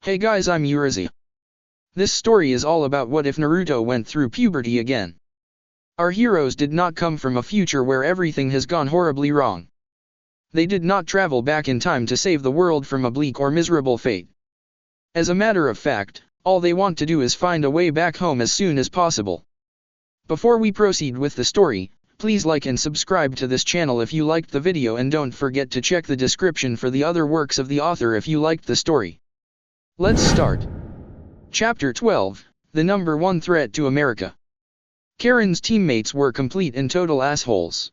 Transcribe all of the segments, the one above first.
Hey guys, I'm Urizi. This story is all about what if Naruto went through puberty again. Our heroes did not come from a future where everything has gone horribly wrong. They did not travel back in time to save the world from a bleak or miserable fate. As a matter of fact, all they want to do is find a way back home as soon as possible. Before we proceed with the story, please like and subscribe to this channel if you liked the video, and don't forget to check the description for the other works of the author if you liked the story. Let's start. Chapter 12, The Number One Threat to America. Karen's teammates were complete and total assholes.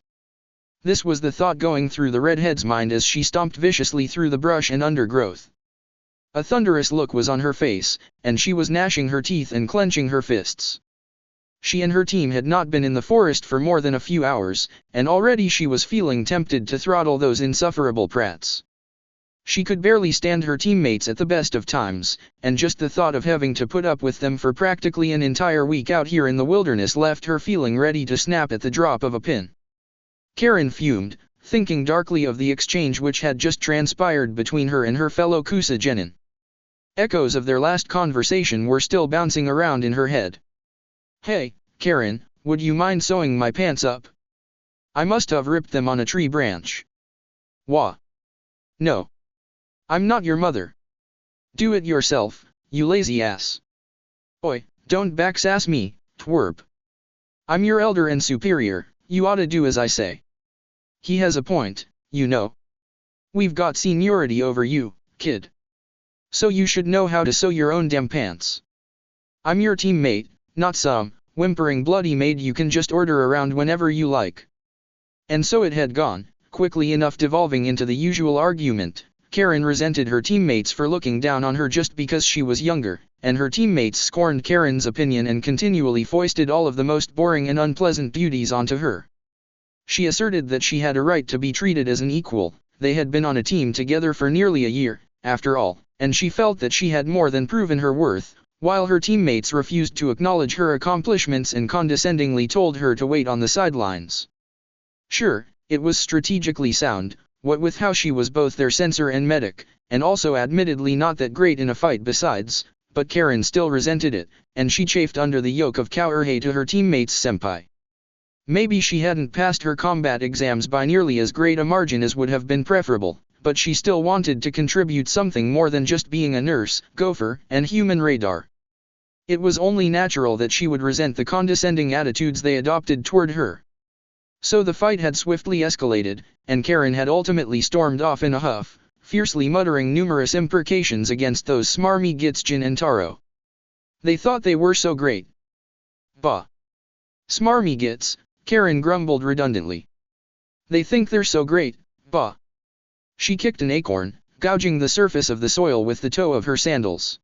This was the thought going through the redhead's mind as she stomped viciously through the brush and undergrowth. A thunderous look was on her face, and she was gnashing her teeth and clenching her fists. She and her team had not been in the forest for more than a few hours, and already she was feeling tempted to throttle those insufferable prats. She could barely stand her teammates at the best of times, and just the thought of having to put up with them for practically an entire week out here in the wilderness left her feeling ready to snap at the drop of a pin. Karen fumed, thinking darkly of the exchange which had just transpired between her and her fellow Kusa-genin. Echoes of their last conversation were still bouncing around in her head. "Hey, Karen, would you mind sewing my pants up? I must have ripped them on a tree branch." "Wha? No. I'm not your mother. Do it yourself, you lazy ass." "Oi, don't backsass me, twerp. I'm your elder and superior, you oughta do as I say." "He has a point, you know. We've got seniority over you, kid. So you should know how to sew your own damn pants. I'm your teammate, not some whimpering bloody maid you can just order around whenever you like." And so it had gone, quickly enough devolving into the usual argument. Karen resented her teammates for looking down on her just because she was younger, and her teammates scorned Karen's opinion and continually foisted all of the most boring and unpleasant duties onto her. She asserted that she had a right to be treated as an equal. They had been on a team together for nearly a year, after all, and she felt that she had more than proven her worth, while her teammates refused to acknowledge her accomplishments and condescendingly told her to wait on the sidelines. Sure, it was strategically sound, what with how she was both their censor and medic, and also admittedly not that great in a fight besides, but Karen still resented it, and she chafed under the yoke of cowherd to her teammates' senpai. Maybe she hadn't passed her combat exams by nearly as great a margin as would have been preferable, but she still wanted to contribute something more than just being a nurse, gopher, and human radar. It was only natural that she would resent the condescending attitudes they adopted toward her. So the fight had swiftly escalated, and Karen had ultimately stormed off in a huff, fiercely muttering numerous imprecations against those smarmy gits Jin and Taro. They thought they were so great. Bah. Smarmy gits, Karen grumbled redundantly. They think they're so great, bah. She kicked an acorn, gouging the surface of the soil with the toe of her sandals.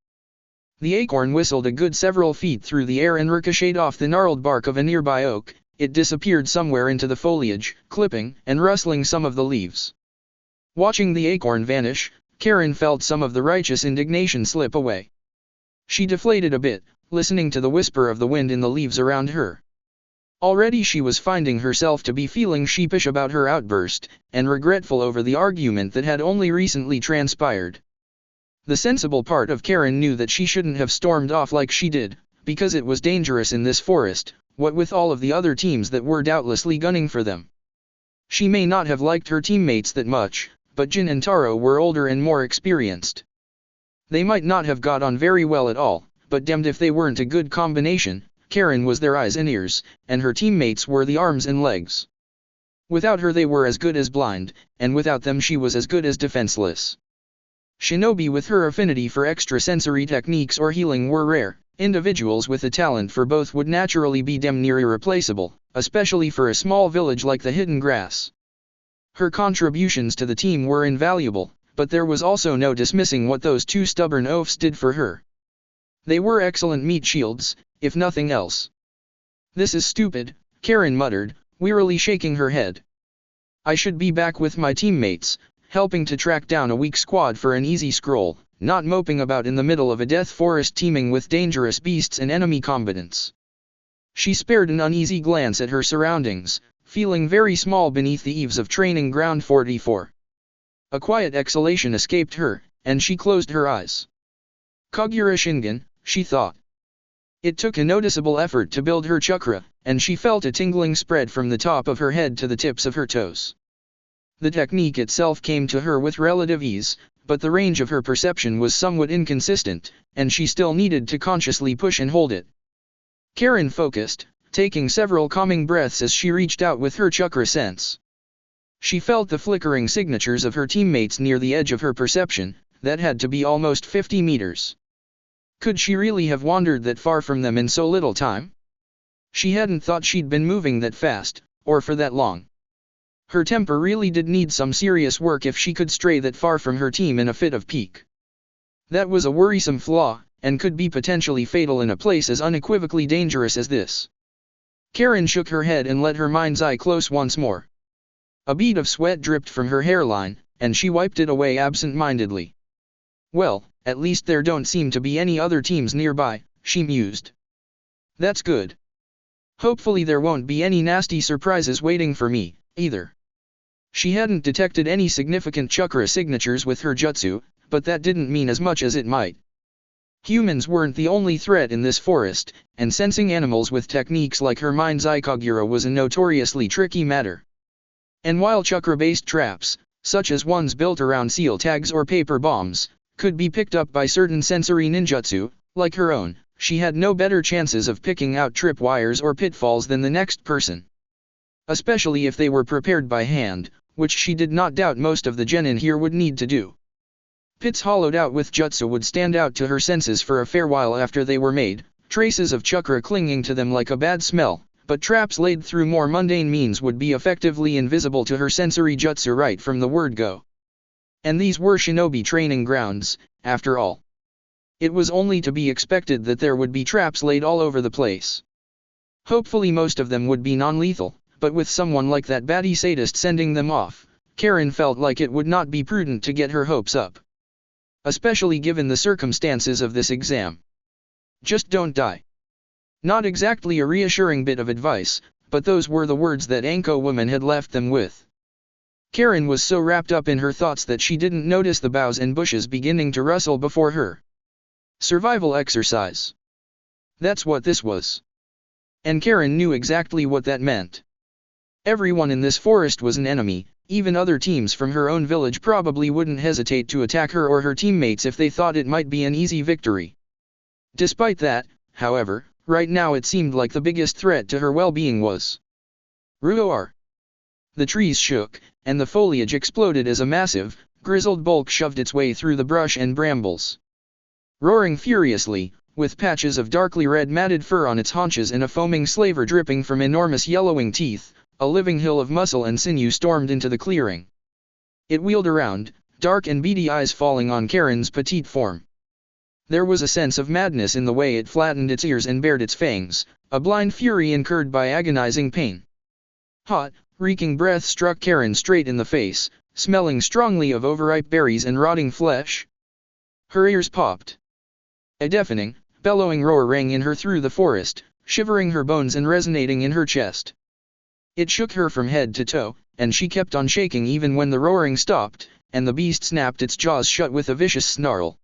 The acorn whistled a good several feet through the air and ricocheted off the gnarled bark of a nearby oak. It disappeared somewhere into the foliage, clipping and rustling some of the leaves. Watching the acorn vanish, Karen felt some of the righteous indignation slip away. She deflated a bit, listening to the whisper of the wind in the leaves around her. Already she was finding herself to be feeling sheepish about her outburst, and regretful over the argument that had only recently transpired. The sensible part of Karen knew that she shouldn't have stormed off like she did, because it was dangerous in this forest, what with all of the other teams that were doubtlessly gunning for them. She may not have liked her teammates that much, but Jin and Taro were older and more experienced. They might not have got on very well at all, but damned if they weren't a good combination. Karen was their eyes and ears, and her teammates were the arms and legs. Without her they were as good as blind, and without them she was as good as defenseless. Shinobi with her affinity for extrasensory techniques or healing were rare. Individuals with a talent for both would naturally be damn near irreplaceable, especially for a small village like the Hidden Grass. Her contributions to the team were invaluable, but there was also no dismissing what those two stubborn oafs did for her. They were excellent meat shields, if nothing else. "This is stupid," Karen muttered, wearily shaking her head. "I should be back with my teammates, helping to track down a weak squad for an easy scroll, not moping about in the middle of a death forest teeming with dangerous beasts and enemy combatants." She spared an uneasy glance at her surroundings, feeling very small beneath the eaves of Training Ground 44. A quiet exhalation escaped her, and she closed her eyes. Kagura Shingen, she thought. It took a noticeable effort to build her chakra, and she felt a tingling spread from the top of her head to the tips of her toes. The technique itself came to her with relative ease, but the range of her perception was somewhat inconsistent, and she still needed to consciously push and hold it. Karen focused, taking several calming breaths as she reached out with her chakra sense. She felt the flickering signatures of her teammates near the edge of her perception, that had to be almost 50 meters. Could she really have wandered that far from them in so little time? She hadn't thought she'd been moving that fast, or for that long. Her temper really did need some serious work if she could stray that far from her team in a fit of pique. That was a worrisome flaw, and could be potentially fatal in a place as unequivocally dangerous as this. Karen shook her head and let her mind's eye close once more. A bead of sweat dripped from her hairline, and she wiped it away absent-mindedly. Well, at least there don't seem to be any other teams nearby, she mused. That's good. Hopefully there won't be any nasty surprises waiting for me, either. She hadn't detected any significant chakra signatures with her jutsu, but that didn't mean as much as it might. Humans weren't the only threat in this forest, and sensing animals with techniques like her mind's eye Kagura was a notoriously tricky matter. And while chakra-based traps, such as ones built around seal tags or paper bombs, could be picked up by certain sensory ninjutsu, like her own, she had no better chances of picking out tripwires or pitfalls than the next person. Especially if they were prepared by hand, which she did not doubt most of the genin here would need to do. Pits hollowed out with jutsu would stand out to her senses for a fair while after they were made, traces of chakra clinging to them like a bad smell, but traps laid through more mundane means would be effectively invisible to her sensory jutsu right from the word go. And these were shinobi training grounds, after all. It was only to be expected that there would be traps laid all over the place. Hopefully most of them would be non-lethal, but with someone like that batty sadist sending them off, Karen felt like it would not be prudent to get her hopes up. Especially given the circumstances of this exam. Just don't die. Not exactly a reassuring bit of advice, but those were the words that Anko woman had left them with. Karen was so wrapped up in her thoughts that she didn't notice the boughs and bushes beginning to rustle before her. Survival exercise. That's what this was. And Karen knew exactly what that meant. Everyone in this forest was an enemy. Even other teams from her own village probably wouldn't hesitate to attack her or her teammates if they thought it might be an easy victory. Despite that, however, right now it seemed like the biggest threat to her well-being was Roar. The trees shook, and the foliage exploded as a massive, grizzled bulk shoved its way through the brush and brambles. Roaring furiously, with patches of darkly red matted fur on its haunches and a foaming slaver dripping from enormous yellowing teeth, a living hill of muscle and sinew stormed into the clearing. It wheeled around, dark and beady eyes falling on Karen's petite form. There was a sense of madness in the way it flattened its ears and bared its fangs, a blind fury incurred by agonizing pain. Hot, reeking breath struck Karen straight in the face, smelling strongly of overripe berries and rotting flesh. Her ears popped. A deafening, bellowing roar rang in her through the forest, shivering her bones and resonating in her chest. It shook her from head to toe, and she kept on shaking even when the roaring stopped, and the beast snapped its jaws shut with a vicious snarl.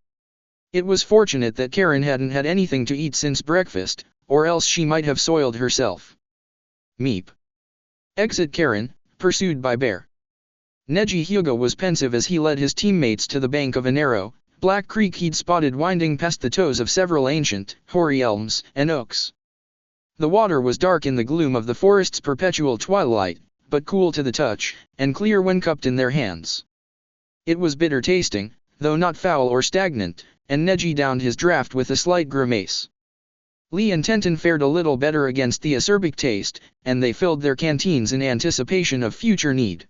It was fortunate that Karen hadn't had anything to eat since breakfast, or else she might have soiled herself. Meep. Exit Karen, pursued by Bear. Neji Hyuga was pensive as he led his teammates to the bank of a narrow, black creek he'd spotted winding past the toes of several ancient, hoary elms and oaks. The water was dark in the gloom of the forest's perpetual twilight, but cool to the touch, and clear when cupped in their hands. It was bitter tasting, though not foul or stagnant, and Neji downed his draught with a slight grimace. Lee and Tenten fared a little better against the acerbic taste, and they filled their canteens in anticipation of future need.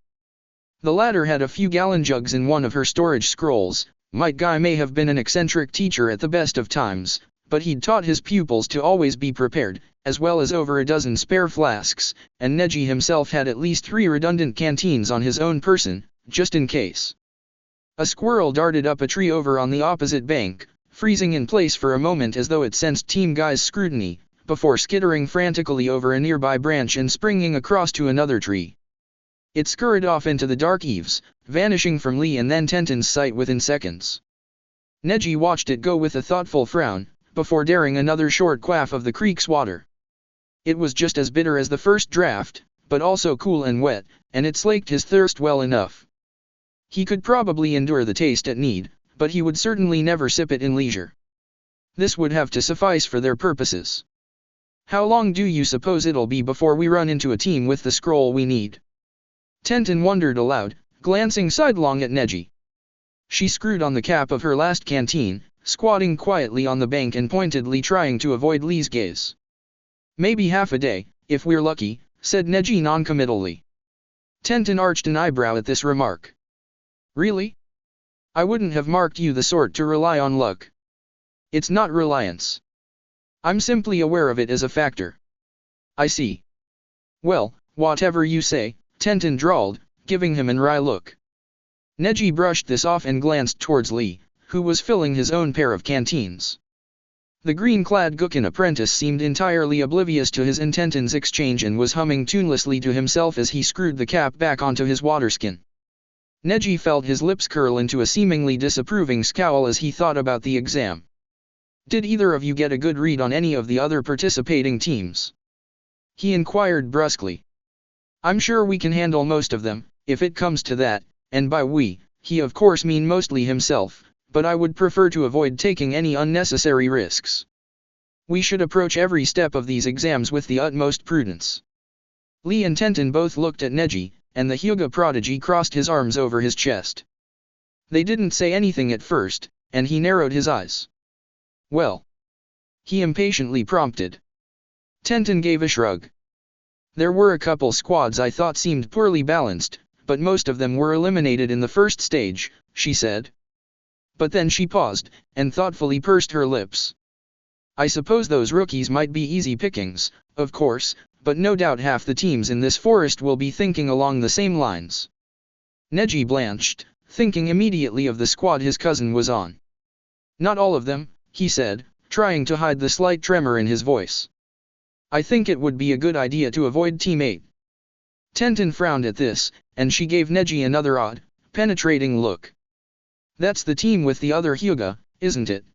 The latter had a few gallon jugs in one of her storage scrolls. Might Guy may have been an eccentric teacher at the best of times, but he'd taught his pupils to always be prepared, as well as over a dozen spare flasks, and Neji himself had at least 3 redundant canteens on his own person, just in case. A squirrel darted up a tree over on the opposite bank, freezing in place for a moment as though it sensed Team Guy's scrutiny, before skittering frantically over a nearby branch and springing across to another tree. It scurried off into the dark eaves, vanishing from Lee and then Tenten's sight within seconds. Neji watched it go with a thoughtful frown, before daring another short quaff of the creek's water. It was just as bitter as the first draft, but also cool and wet, and it slaked his thirst well enough. He could probably endure the taste at need, but he would certainly never sip it in leisure. This would have to suffice for their purposes. How long do you suppose it'll be before we run into a team with the scroll we need? Tenten wondered aloud, glancing sidelong at Neji. She screwed on the cap of her last canteen, squatting quietly on the bank and pointedly trying to avoid Lee's gaze. Maybe half a day, if we're lucky, said Neji noncommittally. Tenten arched an eyebrow at this remark. Really? I wouldn't have marked you the sort to rely on luck. It's not reliance. I'm simply aware of it as a factor. I see. Well, whatever you say, Tenten drawled, giving him an wry look. Neji brushed this off and glanced towards Lee, who was filling his own pair of canteens. The green-clad Gukkin apprentice seemed entirely oblivious to his and Tenten's exchange and was humming tunelessly to himself as he screwed the cap back onto his waterskin. Neji felt his lips curl into a seemingly disapproving scowl as he thought about the exam. Did either of you get a good read on any of the other participating teams? He inquired brusquely. I'm sure we can handle most of them, if it comes to that, and by we, he of course mean mostly himself, but I would prefer to avoid taking any unnecessary risks. We should approach every step of these exams with the utmost prudence. Lee and Tenten both looked at Neji, and the Hyuga prodigy crossed his arms over his chest. They didn't say anything at first, and he narrowed his eyes. Well? He impatiently prompted. Tenten gave a shrug. There were a couple squads I thought seemed poorly balanced, but most of them were eliminated in the first stage, she said. But then she paused, and thoughtfully pursed her lips. I suppose those rookies might be easy pickings, of course, but no doubt half the teams in this forest will be thinking along the same lines. Neji blanched, thinking immediately of the squad his cousin was on. Not all of them, he said, trying to hide the slight tremor in his voice. I think it would be a good idea to avoid Team 8. Tenten frowned at this, and she gave Neji another odd, penetrating look. That's the team with the other Hyuga, isn't it?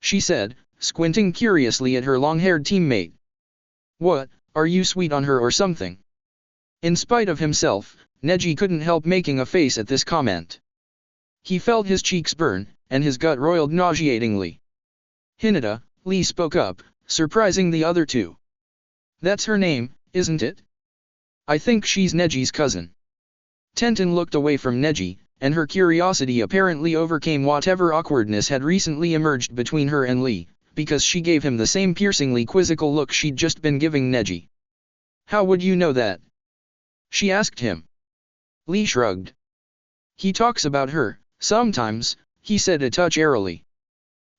She said, squinting curiously at her long-haired teammate. What, are you sweet on her or something? In spite of himself, Neji couldn't help making a face at this comment. He felt his cheeks burn, and his gut roiled nauseatingly. Hinata, Lee spoke up, surprising the other two. That's her name, isn't it? I think she's Neji's cousin. Tenten looked away from Neji, and her curiosity apparently overcame whatever awkwardness had recently emerged between her and Lee, because she gave him the same piercingly quizzical look she'd just been giving Neji. How would you know that? She asked him. Lee shrugged. He talks about her, sometimes, he said a touch airily.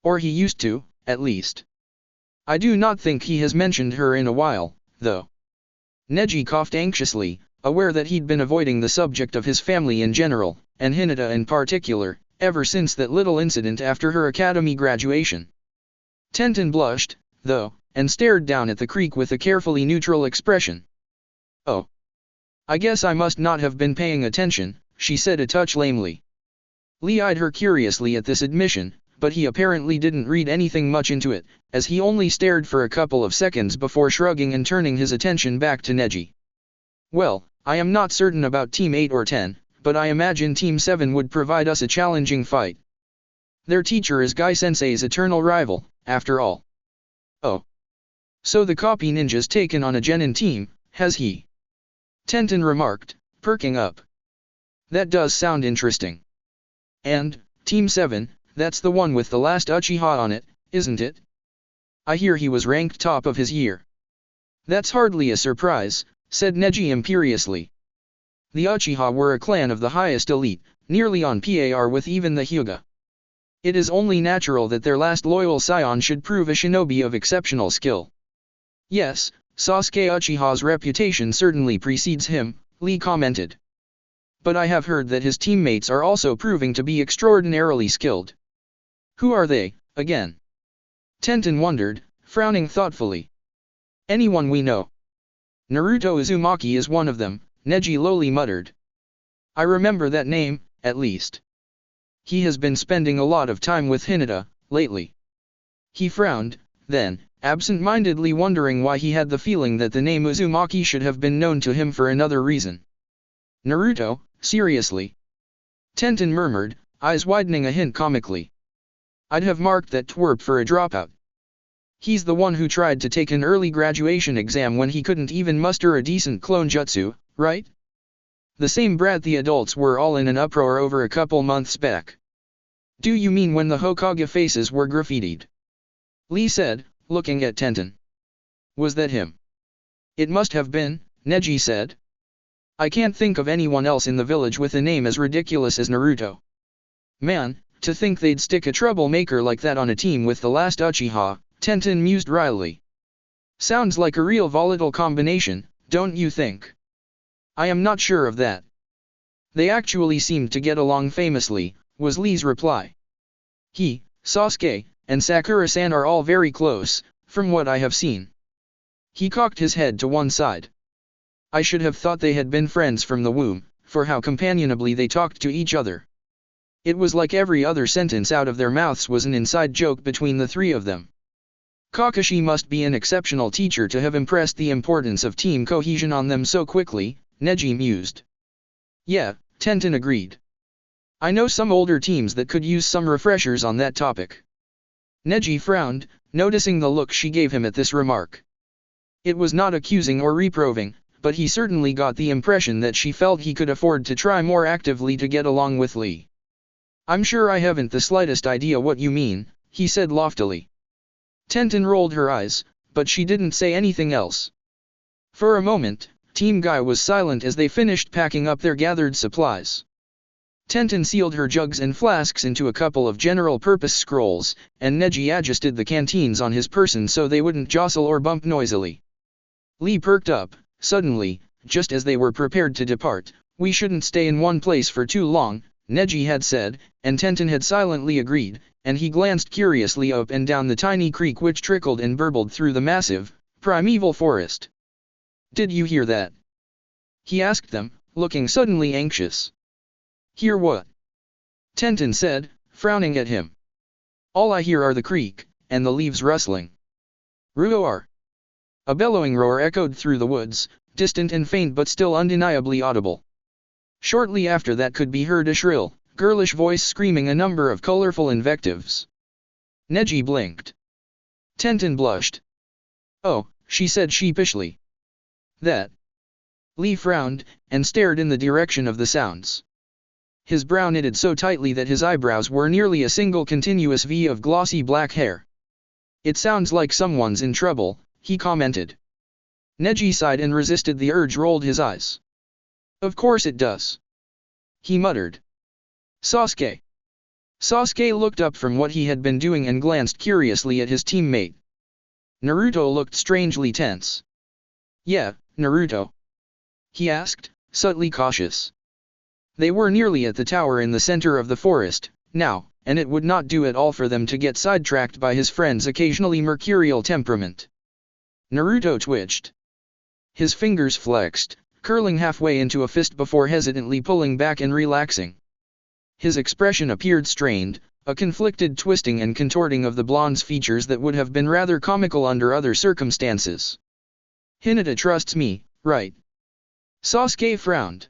Or he used to, at least. I do not think he has mentioned her in a while, though. Neji coughed anxiously, aware that he'd been avoiding the subject of his family in general, and Hinata in particular, ever since that little incident after her academy graduation. Tenten blushed, though, and stared down at the creek with a carefully neutral expression. Oh. I guess I must not have been paying attention, she said a touch lamely. Lee eyed her curiously at this admission, but he apparently didn't read anything much into it, as he only stared for a couple of seconds before shrugging and turning his attention back to Neji. Well, I am not certain about Team 8 or 10, but I imagine Team 7 would provide us a challenging fight. Their teacher is Guy-sensei's eternal rival, after all. Oh. So the copy ninja's taken on a genin team, has he? Tenten remarked, perking up. That does sound interesting. And, Team 7, that's the one with the last Uchiha on it, isn't it? I hear he was ranked top of his year. That's hardly a surprise, said Neji imperiously. The Uchiha were a clan of the highest elite, nearly on par with even the Hyuga. It is only natural that their last loyal scion should prove a shinobi of exceptional skill. Yes, Sasuke Uchiha's reputation certainly precedes him, Lee commented. But I have heard that his teammates are also proving to be extraordinarily skilled. Who are they, again? Tenten wondered, frowning thoughtfully. Anyone we know. Naruto Uzumaki is one of them, Neji lowly muttered. I remember that name, at least. He has been spending a lot of time with Hinata, lately. He frowned, then, absent-mindedly wondering why he had the feeling that the name Uzumaki should have been known to him for another reason. Naruto, seriously? Tenten murmured, eyes widening a hint comically. I'd have marked that twerp for a dropout. He's the one who tried to take an early graduation exam when he couldn't even muster a decent clone jutsu, right? The same brat the adults were all in an uproar over a couple months back. Do you mean when the Hokage faces were graffitied? Lee said, looking at Tenten. Was that him? It must have been, Neji said. I can't think of anyone else in the village with a name as ridiculous as Naruto. Man, to think they'd stick a troublemaker like that on a team with the last Uchiha, Tenten mused wryly. Sounds like a real volatile combination, don't you think? I am not sure of that. They actually seemed to get along famously, was Lee's reply. He, Sasuke, and Sakura-san are all very close, from what I have seen. He cocked his head to one side. I should have thought they had been friends from the womb, for how companionably they talked to each other. It was like every other sentence out of their mouths was an inside joke between the three of them. Kakashi must be an exceptional teacher to have impressed the importance of team cohesion on them so quickly, Neji mused. Yeah, Tenten agreed. I know some older teams that could use some refreshers on that topic. Neji frowned, noticing the look she gave him at this remark. It was not accusing or reproving, but he certainly got the impression that she felt he could afford to try more actively to get along with Lee. I'm sure I haven't the slightest idea what you mean, he said loftily. Tenten rolled her eyes, but she didn't say anything else. For a moment, Team Guy was silent as they finished packing up their gathered supplies. Tenten sealed her jugs and flasks into a couple of general-purpose scrolls, and Neji adjusted the canteens on his person so they wouldn't jostle or bump noisily. Lee perked up, suddenly, just as they were prepared to depart. We shouldn't stay in one place for too long, Neji had said, and Tenten had silently agreed, and he glanced curiously up and down the tiny creek which trickled and burbled through the massive, primeval forest. Did you hear that? He asked them, looking suddenly anxious. Hear what? Tenten said, frowning at him. All I hear are the creek, and the leaves rustling. Roar! A bellowing roar echoed through the woods, distant and faint but still undeniably audible. Shortly after that could be heard a shrill, girlish voice screaming a number of colorful invectives. Neji blinked. Tenten blushed. Oh, she said sheepishly. That. Lee frowned, and stared in the direction of the sounds. His brow knitted so tightly that his eyebrows were nearly a single continuous V of glossy black hair. It sounds like someone's in trouble, he commented. Neji sighed and resisted the urge, rolled his eyes. Of course it does. He muttered. Sasuke. Sasuke looked up from what he had been doing and glanced curiously at his teammate. Naruto looked strangely tense. Yeah, Naruto? He asked, subtly cautious. They were nearly at the tower in the center of the forest, now, and it would not do at all for them to get sidetracked by his friend's occasionally mercurial temperament. Naruto twitched. His fingers flexed, curling halfway into a fist before hesitantly pulling back and relaxing. His expression appeared strained, a conflicted twisting and contorting of the blonde's features that would have been rather comical under other circumstances. Hinata trusts me, right? Sasuke frowned.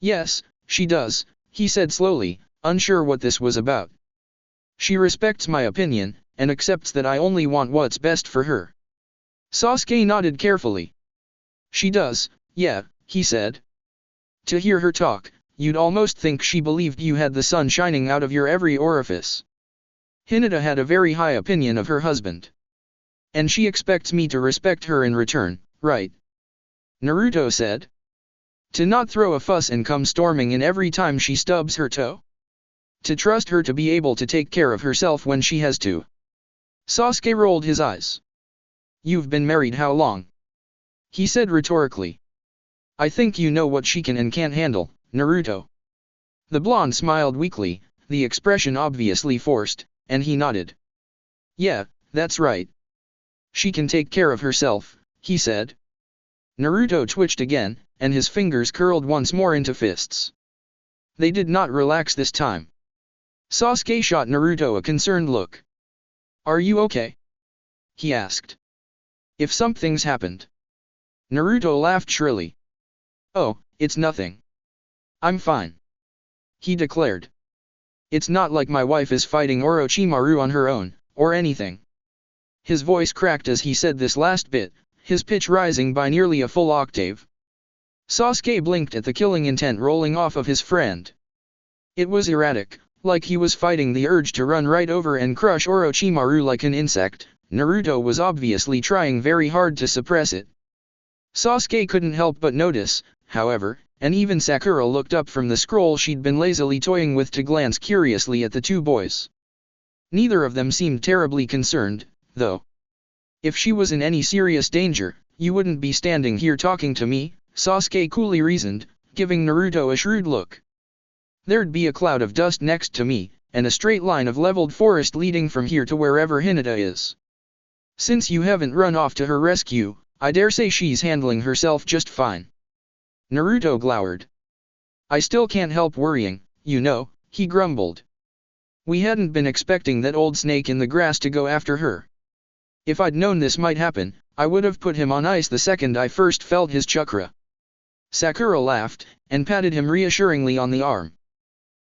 Yes, she does, he said slowly, unsure what this was about. She respects my opinion, and accepts that I only want what's best for her. Sasuke nodded carefully. She does, yeah, he said. To hear her talk, you'd almost think she believed you had the sun shining out of your every orifice. Hinata had a very high opinion of her husband. And she expects me to respect her in return, right? Naruto said. To not throw a fuss and come storming in every time she stubs her toe? To trust her to be able to take care of herself when she has to. Sasuke rolled his eyes. You've been married how long? He said rhetorically. I think you know what she can and can't handle, Naruto. The blonde smiled weakly, the expression obviously forced, and he nodded. Yeah, that's right. She can take care of herself, he said. Naruto twitched again, and his fingers curled once more into fists. They did not relax this time. Sasuke shot Naruto a concerned look. "Are you okay?" he asked. "If something's happened." Naruto laughed shrilly. "Oh, it's nothing. I'm fine," he declared. "It's not like my wife is fighting Orochimaru on her own, or anything." His voice cracked as he said this last bit, his pitch rising by nearly a full octave. Sasuke blinked at the killing intent rolling off of his friend. It was erratic, like he was fighting the urge to run right over and crush Orochimaru like an insect. Naruto was obviously trying very hard to suppress it. Sasuke couldn't help but notice, however, and even Sakura looked up from the scroll she'd been lazily toying with to glance curiously at the two boys. Neither of them seemed terribly concerned, though. "If she was in any serious danger, you wouldn't be standing here talking to me," Sasuke coolly reasoned, giving Naruto a shrewd look. "There'd be a cloud of dust next to me, and a straight line of leveled forest leading from here to wherever Hinata is. Since you haven't run off to her rescue, I dare say she's handling herself just fine." Naruto glowered. "I still can't help worrying, you know," he grumbled. "We hadn't been expecting that old snake in the grass to go after her. If I'd known this might happen, I would have put him on ice the second I first felt his chakra." Sakura laughed, and patted him reassuringly on the arm.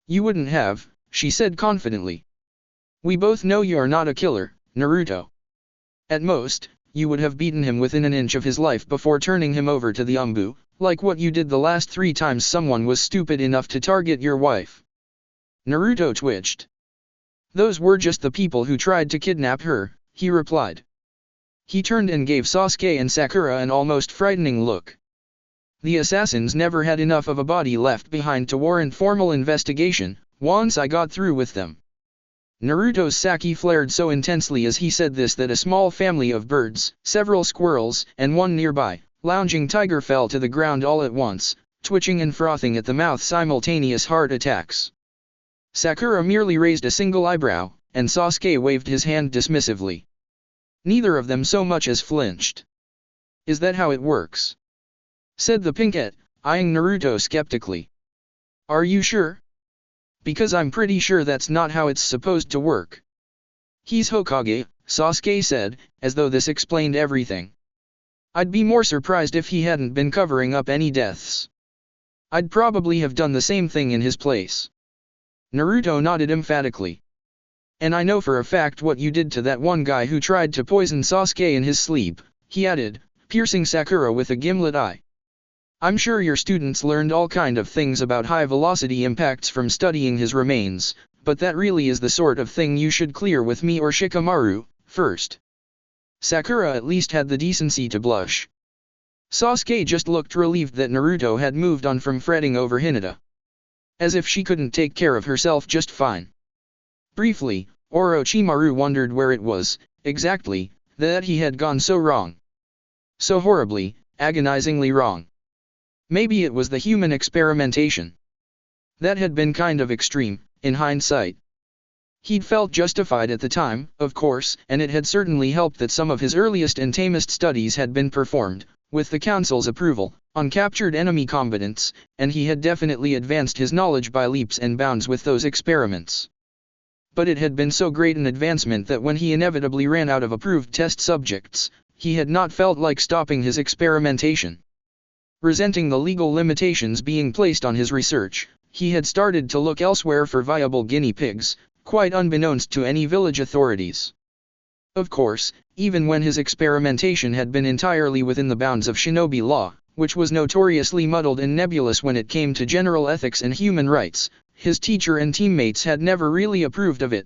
"You wouldn't have," she said confidently. "We both know you're not a killer, Naruto. At most, you would have beaten him within an inch of his life before turning him over to the Umbu, like what you did the last 3 times someone was stupid enough to target your wife." Naruto twitched. "Those were just the people who tried to kidnap her," he replied. He turned and gave Sasuke and Sakura an almost frightening look. "The assassins never had enough of a body left behind to warrant formal investigation, once I got through with them." Naruto's sake flared so intensely as he said this that a small family of birds, several squirrels, and one nearby, lounging tiger fell to the ground all at once, twitching and frothing at the mouth, simultaneous heart attacks. Sakura merely raised a single eyebrow, and Sasuke waved his hand dismissively. Neither of them so much as flinched. "Is that how it works?" said the pinkette, eyeing Naruto skeptically. "Are you sure? Because I'm pretty sure that's not how it's supposed to work." "He's Hokage," Sasuke said, as though this explained everything. "I'd be more surprised if he hadn't been covering up any deaths. I'd probably have done the same thing in his place." Naruto nodded emphatically. "And I know for a fact what you did to that one guy who tried to poison Sasuke in his sleep," he added, piercing Sakura with a gimlet eye. "I'm sure your students learned all kind of things about high-velocity impacts from studying his remains, but that really is the sort of thing you should clear with me or Shikamaru, first." Sakura at least had the decency to blush. Sasuke just looked relieved that Naruto had moved on from fretting over Hinata. As if she couldn't take care of herself just fine. Briefly, Orochimaru wondered where it was, exactly, that he had gone so wrong. So horribly, agonizingly wrong. Maybe it was the human experimentation. That had been kind of extreme, in hindsight. He'd felt justified at the time, of course, and it had certainly helped that some of his earliest and tamest studies had been performed, with the Council's approval, on captured enemy combatants, and he had definitely advanced his knowledge by leaps and bounds with those experiments. But it had been so great an advancement that when he inevitably ran out of approved test subjects, he had not felt like stopping his experimentation. Resenting the legal limitations being placed on his research, he had started to look elsewhere for viable guinea pigs, quite unbeknownst to any village authorities. Of course, even when his experimentation had been entirely within the bounds of shinobi law, which was notoriously muddled and nebulous when it came to general ethics and human rights, his teacher and teammates had never really approved of it.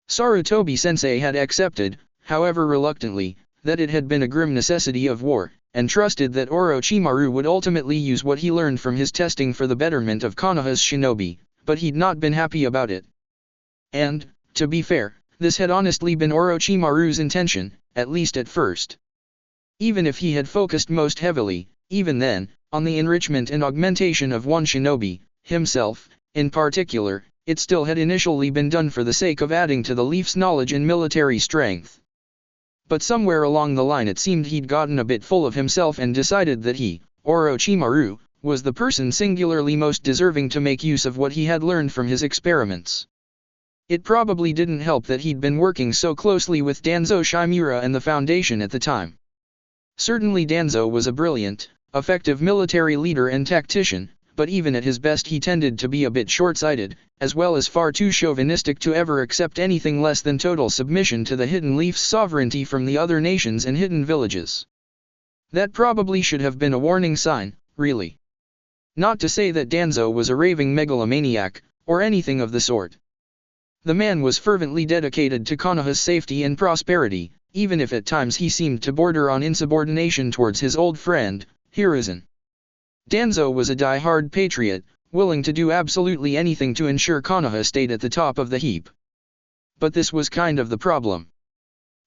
Sarutobi-sensei had accepted, however reluctantly, that it had been a grim necessity of war, and trusted that Orochimaru would ultimately use what he learned from his testing for the betterment of Konoha's shinobi, but he'd not been happy about it. And, to be fair, this had honestly been Orochimaru's intention, at least at first. Even if he had focused most heavily, even then, on the enrichment and augmentation of one shinobi, himself, in particular, it still had initially been done for the sake of adding to the Leaf's knowledge and military strength. But somewhere along the line it seemed he'd gotten a bit full of himself and decided that he, Orochimaru, was the person singularly most deserving to make use of what he had learned from his experiments. It probably didn't help that he'd been working so closely with Danzo Shimura and the Foundation at the time. Certainly Danzo was a brilliant, effective military leader and tactician, but even at his best he tended to be a bit short-sighted, as well as far too chauvinistic to ever accept anything less than total submission to the Hidden Leaf's sovereignty from the other nations and hidden villages. That probably should have been a warning sign, really. Not to say that Danzo was a raving megalomaniac, or anything of the sort. The man was fervently dedicated to Konoha's safety and prosperity, even if at times he seemed to border on insubordination towards his old friend, Hiruzen. Danzo was a die-hard patriot, willing to do absolutely anything to ensure Konoha stayed at the top of the heap. But this was kind of the problem.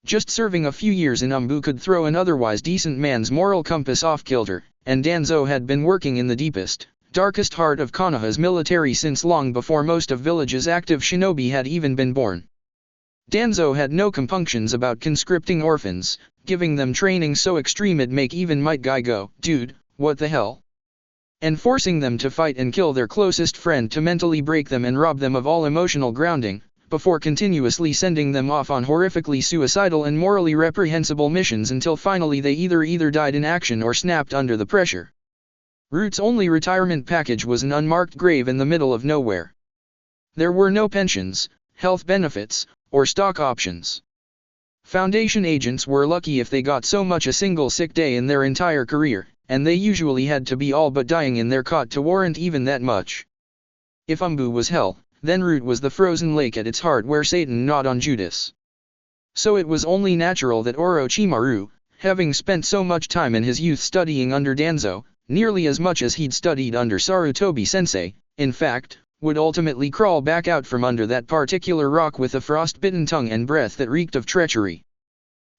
Just serving a few years in Umbu could throw an otherwise decent man's moral compass off-kilter, and Danzo had been working in the deepest, darkest heart of Konoha's military since long before most of village's active shinobi had even been born. Danzo had no compunctions about conscripting orphans, giving them training so extreme it'd make even Might Guy go, "Dude, what the hell?" And forcing them to fight and kill their closest friend to mentally break them and rob them of all emotional grounding, before continuously sending them off on horrifically suicidal and morally reprehensible missions until finally they either died in action or snapped under the pressure. Root's only retirement package was an unmarked grave in the middle of nowhere. There were no pensions, health benefits, or stock options. Foundation agents were lucky if they got so much a single sick day in their entire career, and they usually had to be all but dying in their cot to warrant even that much. If Umbu was hell, then Root was the frozen lake at its heart where Satan gnawed on Judas. So it was only natural that Orochimaru, having spent so much time in his youth studying under Danzo, nearly as much as he'd studied under Sarutobi-sensei, in fact, would ultimately crawl back out from under that particular rock with a frost-bitten tongue and breath that reeked of treachery.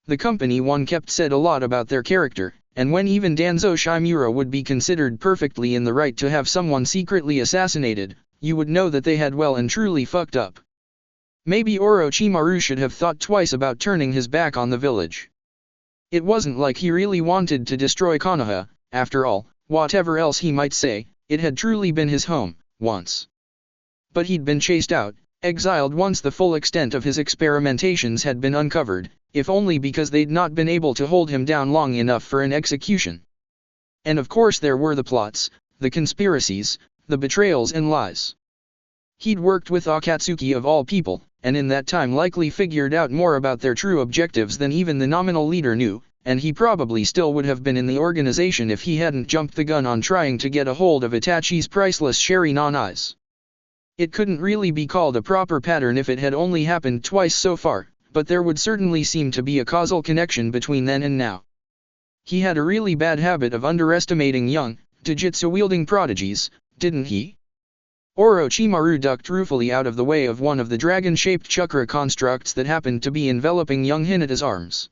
The Company One kept said a lot about their character, and when even Danzo Shimura would be considered perfectly in the right to have someone secretly assassinated, you would know that they had well and truly fucked up. Maybe Orochimaru should have thought twice about turning his back on the village. It wasn't like he really wanted to destroy Konoha, after all. Whatever else he might say, it had truly been his home, once. But he'd been chased out, exiled once the full extent of his experimentations had been uncovered, if only because they'd not been able to hold him down long enough for an execution. And of course there were the plots, the conspiracies, the betrayals and lies. He'd worked with Akatsuki of all people, and in that time likely figured out more about their true objectives than even the nominal leader knew, and he probably still would have been in the organization if he hadn't jumped the gun on trying to get a hold of Itachi's priceless Sherry non-eyes. It couldn't really be called a proper pattern if it had only happened twice so far, but there would certainly seem to be a causal connection between then and now. He had a really bad habit of underestimating young, Jujutsu-wielding prodigies, didn't he? Orochimaru ducked ruefully out of the way of one of the dragon-shaped chakra constructs that happened to be enveloping young Hinata's arms.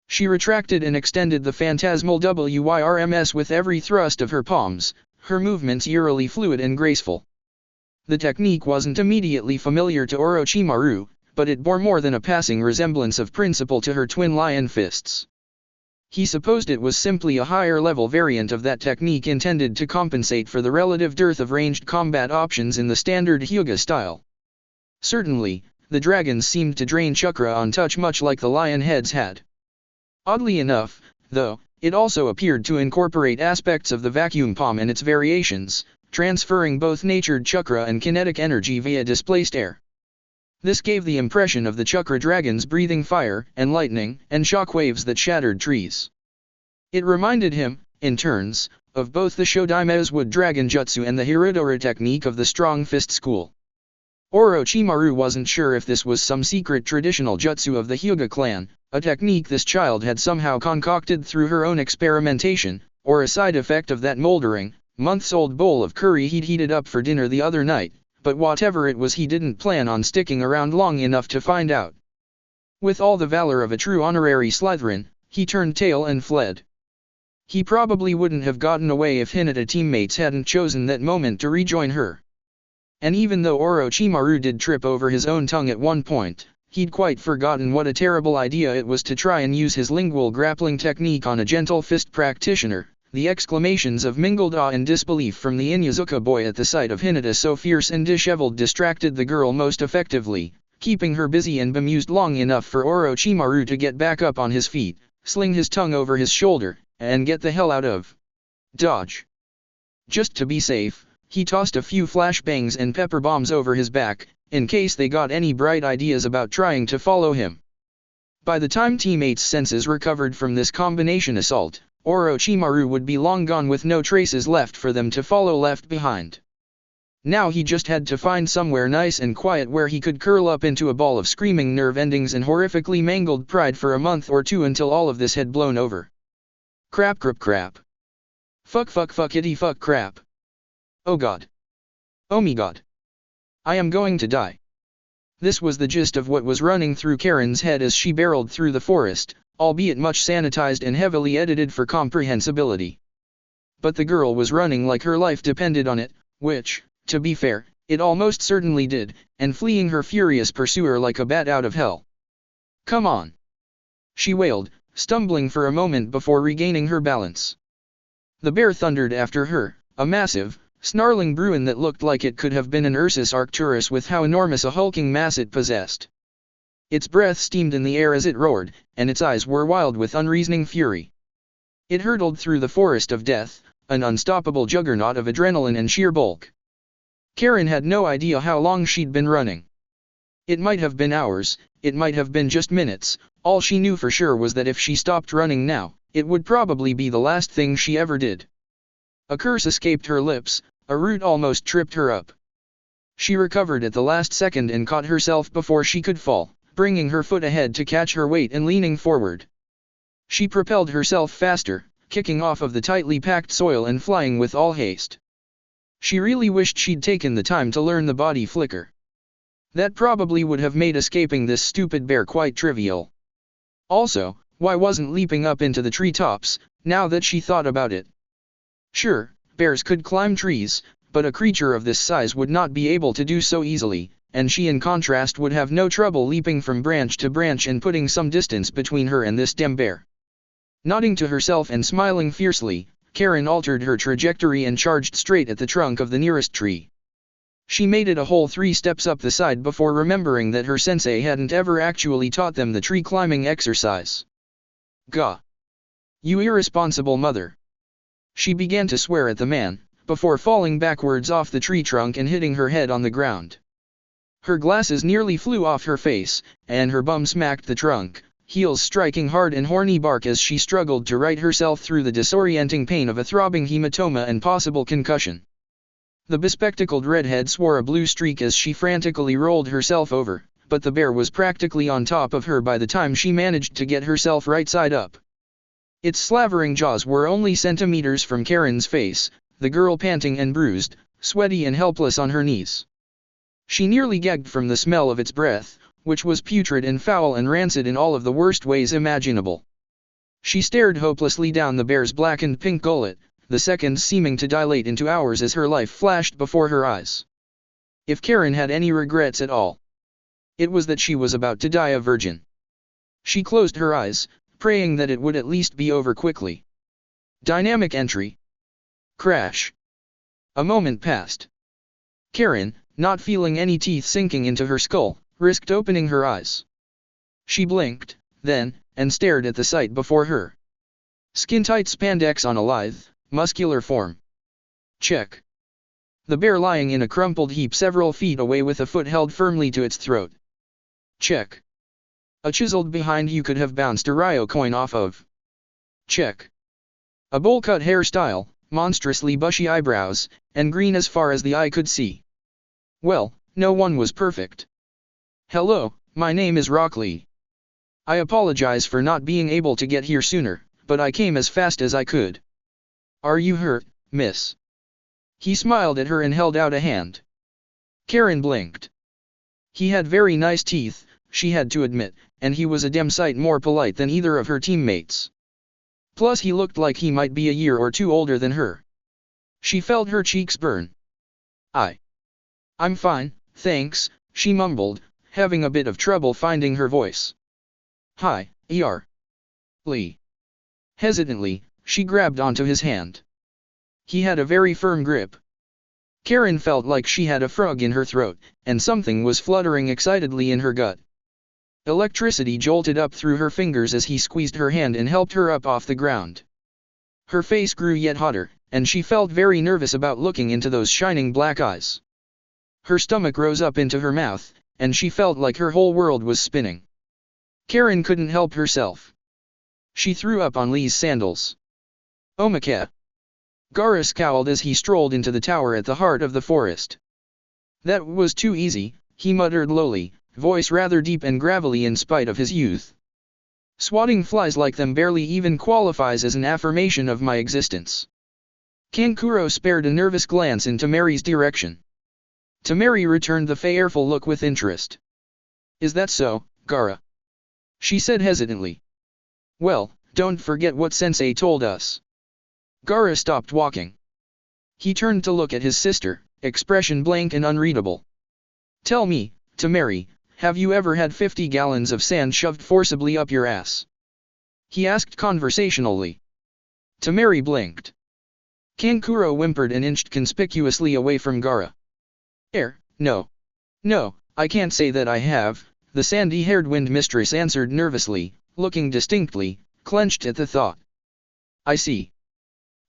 She retracted and extended the phantasmal WYRMS with every thrust of her palms, her movements eerily fluid and graceful. The technique wasn't immediately familiar to Orochimaru, but it bore more than a passing resemblance of principle to her twin lion fists. He supposed it was simply a higher-level variant of that technique intended to compensate for the relative dearth of ranged combat options in the standard Hyuga style. Certainly, the dragons seemed to drain chakra on touch much like the lion heads had. Oddly enough, though, it also appeared to incorporate aspects of the vacuum palm and its variations, transferring both natured chakra and kinetic energy via displaced air. This gave the impression of the chakra dragons breathing fire and lightning and shockwaves that shattered trees. It reminded him, in turns, of both the Shodaime's wood dragon jutsu and the Hirodora technique of the strong fist school. Orochimaru wasn't sure if this was some secret traditional jutsu of the Hyuga clan, a technique this child had somehow concocted through her own experimentation, or a side effect of that moldering, months-old bowl of curry he'd heated up for dinner the other night, but whatever it was he didn't plan on sticking around long enough to find out. With all the valor of a true honorary Slytherin, he turned tail and fled. He probably wouldn't have gotten away if Hinata teammates hadn't chosen that moment to rejoin her. And even though Orochimaru did trip over his own tongue at one point, he'd quite forgotten what a terrible idea it was to try and use his lingual grappling technique on a gentle fist practitioner, The exclamations of mingled awe and disbelief from the Inyazuka boy at the sight of Hinata so fierce and disheveled distracted the girl most effectively, keeping her busy and bemused long enough for Orochimaru to get back up on his feet, sling his tongue over his shoulder, and get the hell out of Dodge. Just to be safe, he tossed a few flashbangs and pepper bombs over his back, in case they got any bright ideas about trying to follow him. By the time teammates' senses recovered from this combination assault, Orochimaru would be long gone with no traces left for them to follow left behind. Now he just had to find somewhere nice and quiet where he could curl up into a ball of screaming nerve endings and horrifically mangled pride for a month or two until all of this had blown over. Crap. Fuckity fuck crap. Oh god. Oh me god. I am going to die. This was the gist of what was running through Karen's head as she barreled through the forest, albeit much sanitized and heavily edited for comprehensibility. But the girl was running like her life depended on it, which, to be fair, it almost certainly did, and fleeing her furious pursuer like a bat out of hell. Come on! She wailed, stumbling for a moment before regaining her balance. The bear thundered after her, a massive, snarling bruin that looked like it could have been an Ursus Arcturus with how enormous a hulking mass it possessed. Its breath steamed in the air as it roared, and its eyes were wild with unreasoning fury. It hurtled through the forest of death, an unstoppable juggernaut of adrenaline and sheer bulk. Karen had no idea how long she'd been running. It might have been hours, it might have been just minutes, all she knew for sure was that if she stopped running now, it would probably be the last thing she ever did. A curse escaped her lips, a root almost tripped her up. She recovered at the last second and caught herself before she could fall, bringing her foot ahead to catch her weight and leaning forward. She propelled herself faster, kicking off of the tightly packed soil and flying with all haste. She really wished she'd taken the time to learn the body flicker. That probably would have made escaping this stupid bear quite trivial. Also, why wasn't leaping up into the treetops, now that she thought about it? Sure, bears could climb trees, but a creature of this size would not be able to do so easily, and she in contrast would have no trouble leaping from branch to branch and putting some distance between her and this damn bear. Nodding to herself and smiling fiercely, Karen altered her trajectory and charged straight at the trunk of the nearest tree. She made it a whole 3 steps up the side before remembering that her sensei hadn't ever actually taught them the tree climbing exercise. Gah! You irresponsible mother! She began to swear at the man, before falling backwards off the tree trunk and hitting her head on the ground. Her glasses nearly flew off her face, and her bum smacked the trunk, heels striking hard and horny bark as she struggled to right herself through the disorienting pain of a throbbing hematoma and possible concussion. The bespectacled redhead swore a blue streak as she frantically rolled herself over, but the bear was practically on top of her by the time she managed to get herself right side up. Its slavering jaws were only centimeters from Karen's face, the girl panting and bruised, sweaty and helpless on her knees. She nearly gagged from the smell of its breath, which was putrid and foul and rancid in all of the worst ways imaginable. She stared hopelessly down the bear's blackened pink gullet, the seconds seeming to dilate into hours as her life flashed before her eyes. If Karen had any regrets at all, it was that she was about to die a virgin. She closed her eyes, praying that it would at least be over quickly. Dynamic entry. Crash. A moment passed. Karen, not feeling any teeth sinking into her skull, risked opening her eyes. She blinked, then, and stared at the sight before her. Skin-tight spandex on a lithe, muscular form. Check. The bear lying in a crumpled heap several feet away with a foot held firmly to its throat. Check. A chiseled behind you could have bounced a Ryo coin off of. Check. A bowl-cut hairstyle, monstrously bushy eyebrows, and green as far as the eye could see. Well, no one was perfect. Hello, my name is Rockley. I apologize for not being able to get here sooner, but I came as fast as I could. Are you hurt, miss? He smiled at her and held out a hand. Karen blinked. He had very nice teeth, she had to admit, and he was a damn sight more polite than either of her teammates. Plus he looked like he might be a year or two older than her. She felt her cheeks burn. I'm fine, thanks, she mumbled, having a bit of trouble finding her voice. Hi, Lee. Hesitantly, she grabbed onto his hand. He had a very firm grip. Karen felt like she had a frog in her throat, and something was fluttering excitedly in her gut. Electricity jolted up through her fingers as he squeezed her hand and helped her up off the ground. Her face grew yet hotter, and she felt very nervous about looking into those shining black eyes. Her stomach rose up into her mouth, and she felt like her whole world was spinning. Karen couldn't help herself. She threw up on Lee's sandals. Omaka. Gaara scowled as he strolled into the tower at the heart of the forest. That was too easy, he muttered lowly, voice rather deep and gravelly in spite of his youth. Swatting flies like them barely even qualifies as an affirmation of my existence. Kankuro spared a nervous glance in Tamari's direction. Tamari returned the fearful look with interest. Is that so, Gaara? She said hesitantly. Well, don't forget what Sensei told us. Gaara stopped walking. He turned to look at his sister, expression blank and unreadable. Tell me, Tamari, have you ever had 50 gallons of sand shoved forcibly up your ass? He asked conversationally. Tamari blinked. Kankuro whimpered and inched conspicuously away from Gaara. No. No, I can't say that I have, the sandy-haired wind mistress answered nervously, looking distinctly clenched at the thought. I see.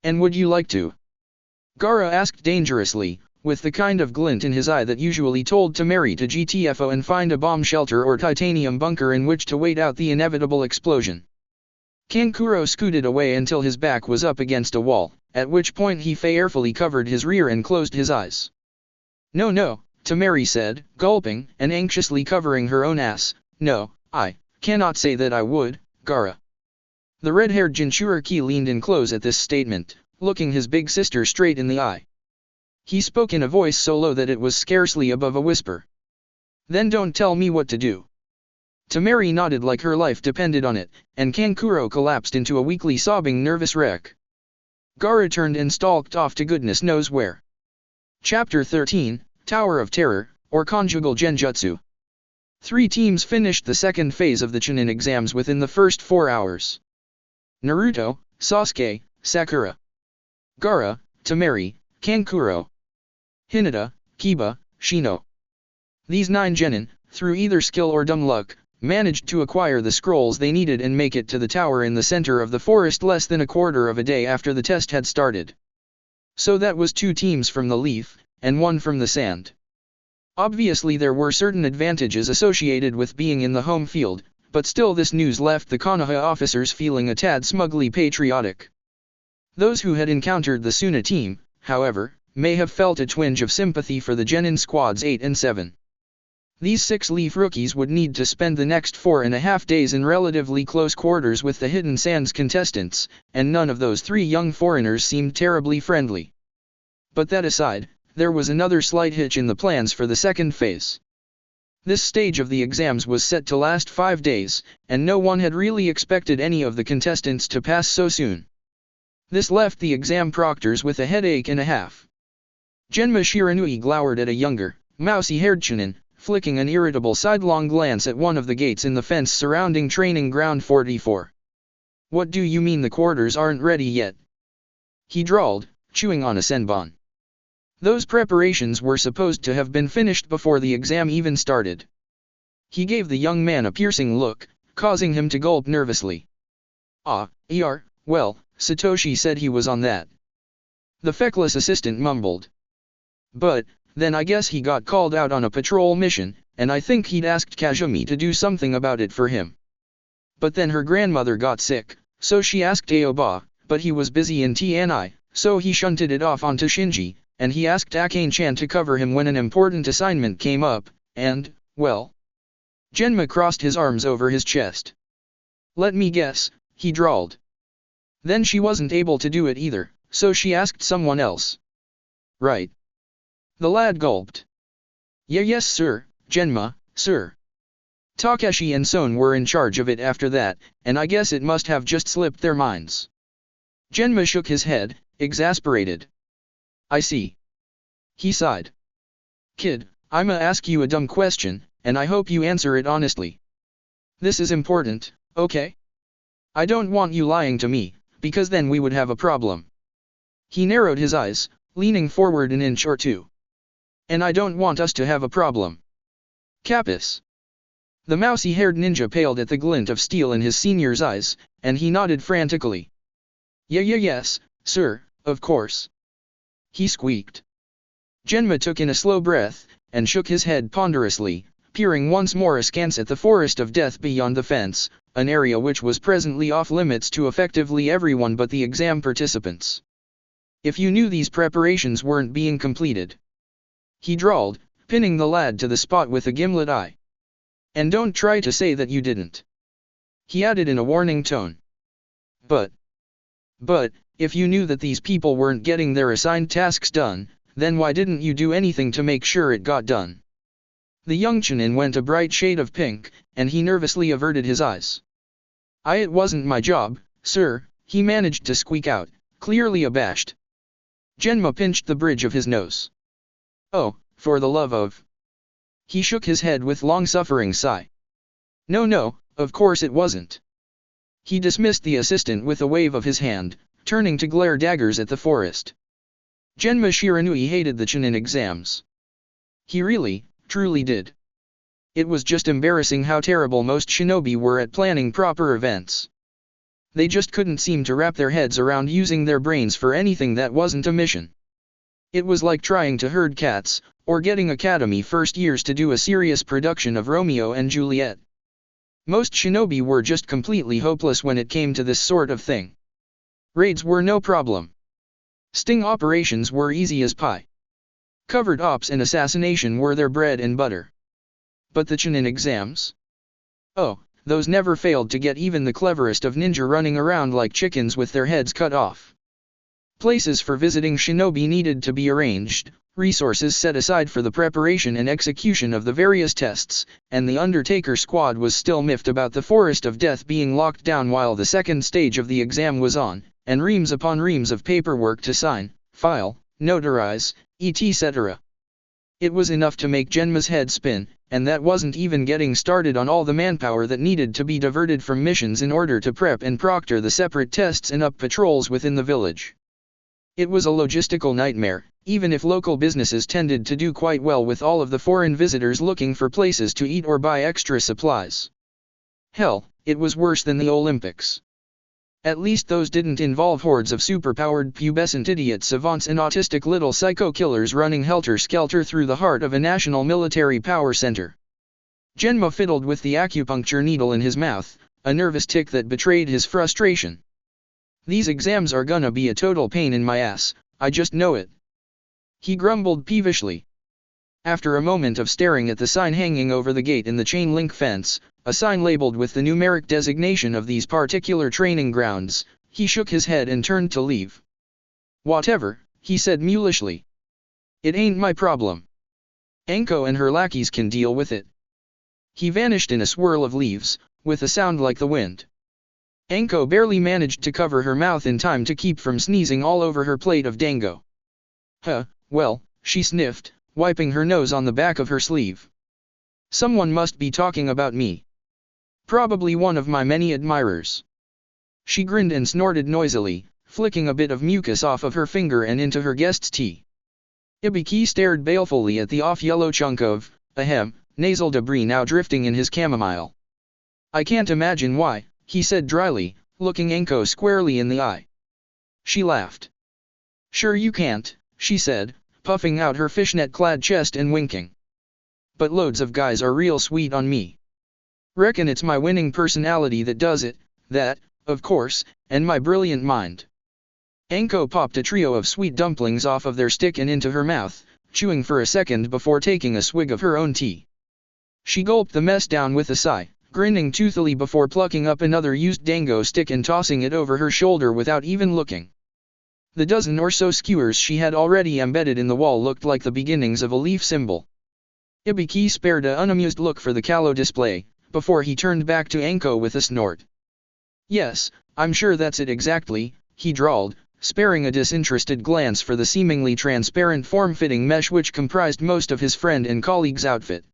And would you like to? Gaara asked dangerously, with the kind of glint in his eye that usually told Tamari to GTFO and find a bomb shelter or titanium bunker in which to wait out the inevitable explosion. Kankuro scooted away until his back was up against a wall, at which point he fearfully covered his rear and closed his eyes. No, Tamari said, gulping and anxiously covering her own ass. No, I cannot say that I would, Gaara. The red-haired Jinchuriki leaned in close at this statement, looking his big sister straight in the eye. He spoke in a voice so low that it was scarcely above a whisper. Then don't tell me what to do. Tamari nodded like her life depended on it, and Kankuro collapsed into a weakly sobbing nervous wreck. Gaara turned and stalked off to goodness knows where. Chapter 13, Tower of Terror, or Conjugal Genjutsu. 3 teams finished the second phase of the Chunin exams within the first 4 hours. Naruto, Sasuke, Sakura. Gaara, Tamari, Kankuro. Hinata, Kiba, Shino. These 9 genin, through either skill or dumb luck, managed to acquire the scrolls they needed and make it to the tower in the center of the forest less than a quarter of a day after the test had started. So that was 2 teams from the leaf, and 1 from the sand. Obviously there were certain advantages associated with being in the home field, but still this news left the Konoha officers feeling a tad smugly patriotic. Those who had encountered the Suna team, however, may have felt a twinge of sympathy for the genin squads 8 and 7. These 6 Leaf rookies would need to spend the next 4.5 days in relatively close quarters with the Hidden Sands contestants, and none of those 3 young foreigners seemed terribly friendly. But that aside, there was another slight hitch in the plans for the second phase. This stage of the exams was set to last 5 days, and no one had really expected any of the contestants to pass so soon. This left the exam proctors with a headache and a half. Genma Shiranui glowered at a younger, mousy-haired Chunin, flicking an irritable sidelong glance at one of the gates in the fence surrounding Training Ground 44. What do you mean the quarters aren't ready yet? He drawled, chewing on a senbon. Those preparations were supposed to have been finished before the exam even started. He gave the young man a piercing look, causing him to gulp nervously. Well, Satoshi said he was on that. The feckless assistant mumbled. But, then I guess he got called out on a patrol mission, and I think he'd asked Kazumi to do something about it for him. But then her grandmother got sick, so she asked Aoba, but he was busy in TNI, so he shunted it off onto Shinji, and he asked Akane-chan to cover him when an important assignment came up, and, well. Genma crossed his arms over his chest. Let me guess, he drawled. Then she wasn't able to do it either, so she asked someone else. Right. The lad gulped. Yes sir, Genma, sir. Takeshi and Son were in charge of it after that, and I guess it must have just slipped their minds. Genma shook his head, exasperated. I see. He sighed. Kid, I'ma ask you a dumb question, and I hope you answer it honestly. This is important, okay? I don't want you lying to me, because then we would have a problem. He narrowed his eyes, leaning forward an inch or two. And I don't want us to have a problem. Capus. The mousy-haired ninja paled at the glint of steel in his senior's eyes, and he nodded frantically. Yes, sir, of course. He squeaked. Genma took in a slow breath, and shook his head ponderously, peering once more askance at the forest of death beyond the fence, an area which was presently off-limits to effectively everyone but the exam participants. If you knew these preparations weren't being completed. He drawled, pinning the lad to the spot with a gimlet eye. And don't try to say that you didn't. He added in a warning tone. But, if you knew that these people weren't getting their assigned tasks done, then why didn't you do anything to make sure it got done? The young Chunin went a bright shade of pink, and he nervously averted his eyes. It wasn't my job, sir, he managed to squeak out, clearly abashed. Genma pinched the bridge of his nose. Oh, for the love of... He shook his head with long-suffering sigh. No, of course it wasn't. He dismissed the assistant with a wave of his hand, turning to glare daggers at the forest. Genma Shiranui hated the Chunin exams. He really, truly did. It was just embarrassing how terrible most shinobi were at planning proper events. They just couldn't seem to wrap their heads around using their brains for anything that wasn't a mission. It was like trying to herd cats, or getting academy first years to do a serious production of Romeo and Juliet. Most shinobi were just completely hopeless when it came to this sort of thing. Raids were no problem. Sting operations were easy as pie. Covert ops and assassination were their bread and butter. But the Chunin exams? Oh, those never failed to get even the cleverest of ninja running around like chickens with their heads cut off. Places for visiting shinobi needed to be arranged, resources set aside for the preparation and execution of the various tests, and the Undertaker squad was still miffed about the Forest of Death being locked down while the second stage of the exam was on, and reams upon reams of paperwork to sign, file, notarize, etc. It was enough to make Genma's head spin, and that wasn't even getting started on all the manpower that needed to be diverted from missions in order to prep and proctor the separate tests and up patrols within the village. It was a logistical nightmare, even if local businesses tended to do quite well with all of the foreign visitors looking for places to eat or buy extra supplies. Hell, it was worse than the Olympics. At least those didn't involve hordes of superpowered pubescent idiot savants and autistic little psycho killers running helter-skelter through the heart of a national military power center. Genma fiddled with the acupuncture needle in his mouth, a nervous tic that betrayed his frustration. These exams are gonna be a total pain in my ass, I just know it. He grumbled peevishly. After a moment of staring at the sign hanging over the gate in the chain-link fence, a sign labeled with the numeric designation of these particular training grounds, he shook his head and turned to leave. Whatever, he said mulishly. It ain't my problem. Anko and her lackeys can deal with it. He vanished in a swirl of leaves, with a sound like the wind. Anko barely managed to cover her mouth in time to keep from sneezing all over her plate of dango. Well, she sniffed, wiping her nose on the back of her sleeve. Someone must be talking about me. Probably one of my many admirers. She grinned and snorted noisily, flicking a bit of mucus off of her finger and into her guest's tea. Ibiki stared balefully at the off-yellow chunk of, nasal debris now drifting in his chamomile. I can't imagine why, he said dryly, looking Anko squarely in the eye. She laughed. Sure you can't, she said, puffing out her fishnet-clad chest and winking. But loads of guys are real sweet on me. Reckon it's my winning personality that does it, that, of course, and my brilliant mind. Anko popped a trio of sweet dumplings off of their stick and into her mouth, chewing for a second before taking a swig of her own tea. She gulped the mess down with a sigh, grinning toothily before plucking up another used dango stick and tossing it over her shoulder without even looking. The dozen or so skewers she had already embedded in the wall looked like the beginnings of a leaf symbol. Ibiki spared an unamused look for the callow display, before he turned back to Anko with a snort. Yes, I'm sure that's it exactly, he drawled, sparing a disinterested glance for the seemingly transparent form-fitting mesh which comprised most of his friend and colleague's outfit.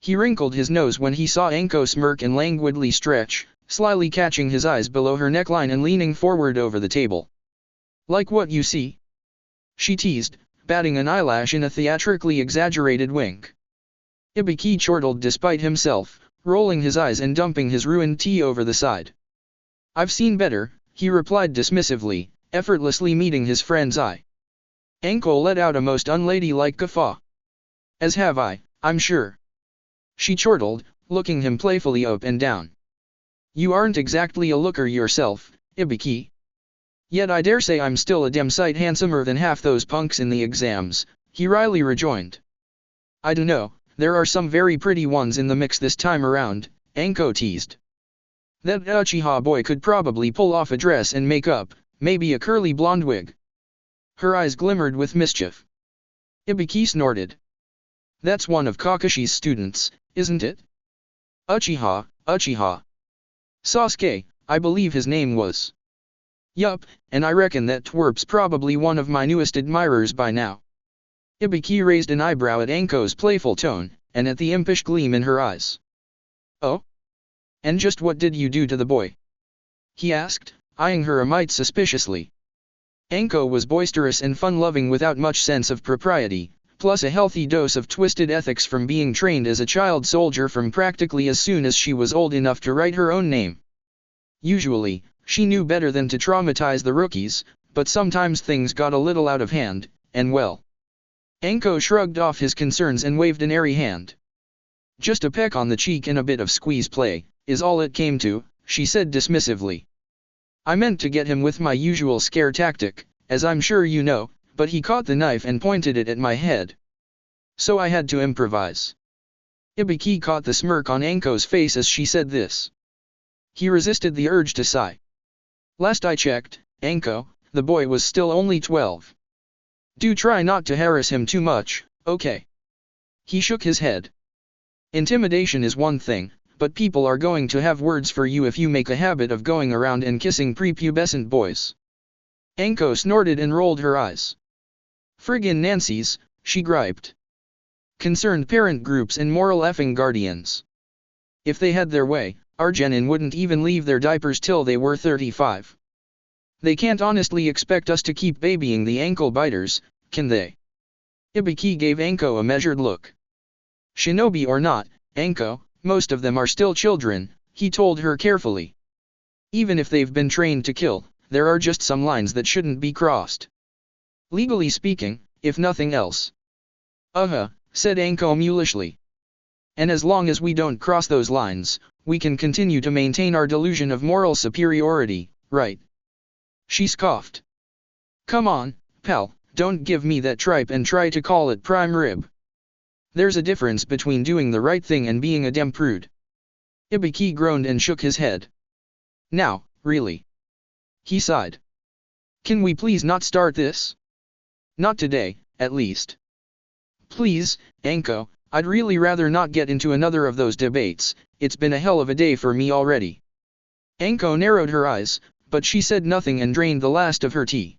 He wrinkled his nose when he saw Anko smirk and languidly stretch, slyly catching his eyes below her neckline and leaning forward over the table. Like what you see? She teased, batting an eyelash in a theatrically exaggerated wink. Ibiki chortled despite himself, rolling his eyes and dumping his ruined tea over the side. I've seen better, he replied dismissively, effortlessly meeting his friend's eye. Anko let out a most unladylike guffaw. As have I, I'm sure. She chortled, looking him playfully up and down. You aren't exactly a looker yourself, Ibiki. Yet I dare say I'm still a damn sight handsomer than half those punks in the exams, he wryly rejoined. I dunno, there are some very pretty ones in the mix this time around, Anko teased. That Uchiha boy could probably pull off a dress and makeup, maybe a curly blonde wig. Her eyes glimmered with mischief. Ibiki snorted. That's one of Kakashi's students, isn't it? Uchiha. Sasuke, I believe his name was. Yup, and I reckon that twerp's probably one of my newest admirers by now. Ibiki raised an eyebrow at Anko's playful tone, and at the impish gleam in her eyes. Oh? And just what did you do to the boy? He asked, eyeing her a mite suspiciously. Anko was boisterous and fun-loving without much sense of propriety, plus a healthy dose of twisted ethics from being trained as a child soldier from practically as soon as she was old enough to write her own name. Usually, she knew better than to traumatize the rookies, but sometimes things got a little out of hand, and well. Anko shrugged off his concerns and waved an airy hand. Just a peck on the cheek and a bit of squeeze play, is all it came to, she said dismissively. I meant to get him with my usual scare tactic, as I'm sure you know, but he caught the knife and pointed it at my head. So I had to improvise. Ibiki caught the smirk on Anko's face as she said this. He resisted the urge to sigh. Last I checked, Anko, the boy was still only 12. Do try not to harass him too much, okay? He shook his head. Intimidation is one thing, but people are going to have words for you if you make a habit of going around and kissing prepubescent boys. Anko snorted and rolled her eyes. Friggin' Nancy's, she griped. Concerned parent groups and moral effing guardians. If they had their way, our genin wouldn't even leave their diapers till they were 35. They can't honestly expect us to keep babying the ankle biters, can they? Ibiki gave Anko a measured look. Shinobi or not, Anko, most of them are still children, he told her carefully. Even if they've been trained to kill, there are just some lines that shouldn't be crossed. Legally speaking, if nothing else. Said Anko mulishly. And as long as we don't cross those lines, we can continue to maintain our delusion of moral superiority, right? She scoffed. Come on, pal, don't give me that tripe and try to call it prime rib. There's a difference between doing the right thing and being a damn prude. Ibiki groaned and shook his head. Now, really. He sighed. Can we please not start this? Not today, at least. Please, Anko, I'd really rather not get into another of those debates, it's been a hell of a day for me already. Anko narrowed her eyes, but she said nothing and drained the last of her tea.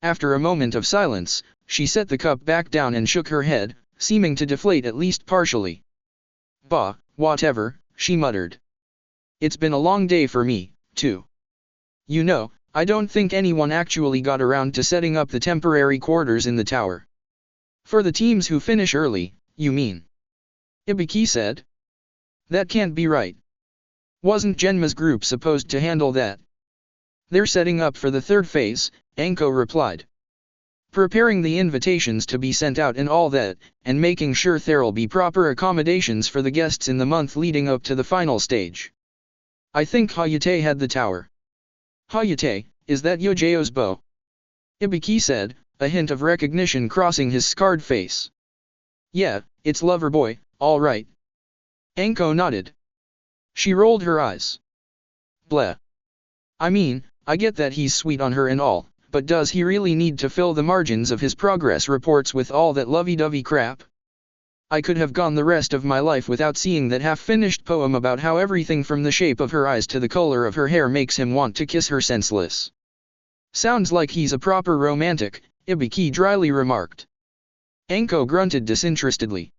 After a moment of silence, she set the cup back down and shook her head, seeming to deflate at least partially. Bah, whatever, she muttered. It's been a long day for me, too. You know, I don't think anyone actually got around to setting up the temporary quarters in the tower. For the teams who finish early, you mean? Ibiki said. That can't be right. Wasn't Genma's group supposed to handle that? They're setting up for the third phase, Anko replied. Preparing the invitations to be sent out and all that, and making sure there'll be proper accommodations for the guests in the month leading up to the final stage. I think Hayate had the tower. Hayate, is that Yojo's beau? Ibiki said, a hint of recognition crossing his scarred face. Yeah, it's Loverboy, all right. Anko nodded. She rolled her eyes. Bleh. I mean, I get that he's sweet on her and all, but does he really need to fill the margins of his progress reports with all that lovey-dovey crap? I could have gone the rest of my life without seeing that half-finished poem about how everything from the shape of her eyes to the color of her hair makes him want to kiss her senseless. Sounds like he's a proper romantic, Ibiki dryly remarked. Anko grunted disinterestedly.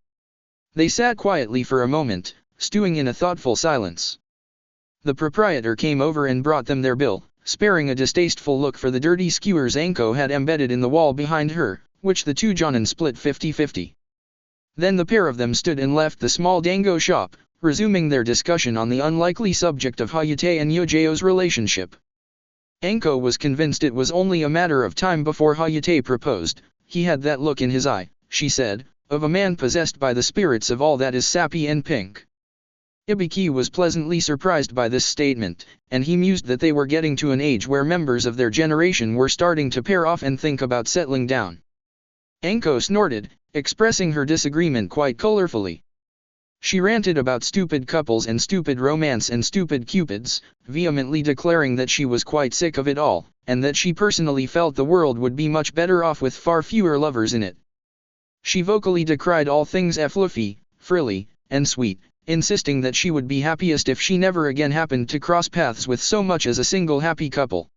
They sat quietly for a moment, stewing in a thoughtful silence. The proprietor came over and brought them their bill, sparing a distasteful look for the dirty skewers Anko had embedded in the wall behind her, which the two Jonin split 50-50. Then the pair of them stood and left the small dango shop, resuming their discussion on the unlikely subject of Hayate and Yojo's relationship. Anko was convinced it was only a matter of time before Hayate proposed. He had that look in his eye, she said, of a man possessed by the spirits of all that is sappy and pink. Ibiki was pleasantly surprised by this statement, and he mused that they were getting to an age where members of their generation were starting to pair off and think about settling down. Anko snorted, expressing her disagreement quite colorfully. She ranted about stupid couples and stupid romance and stupid cupids, vehemently declaring that she was quite sick of it all, and that she personally felt the world would be much better off with far fewer lovers in it. She vocally decried all things fluffy, frilly, and sweet, insisting that she would be happiest if she never again happened to cross paths with so much as a single happy couple.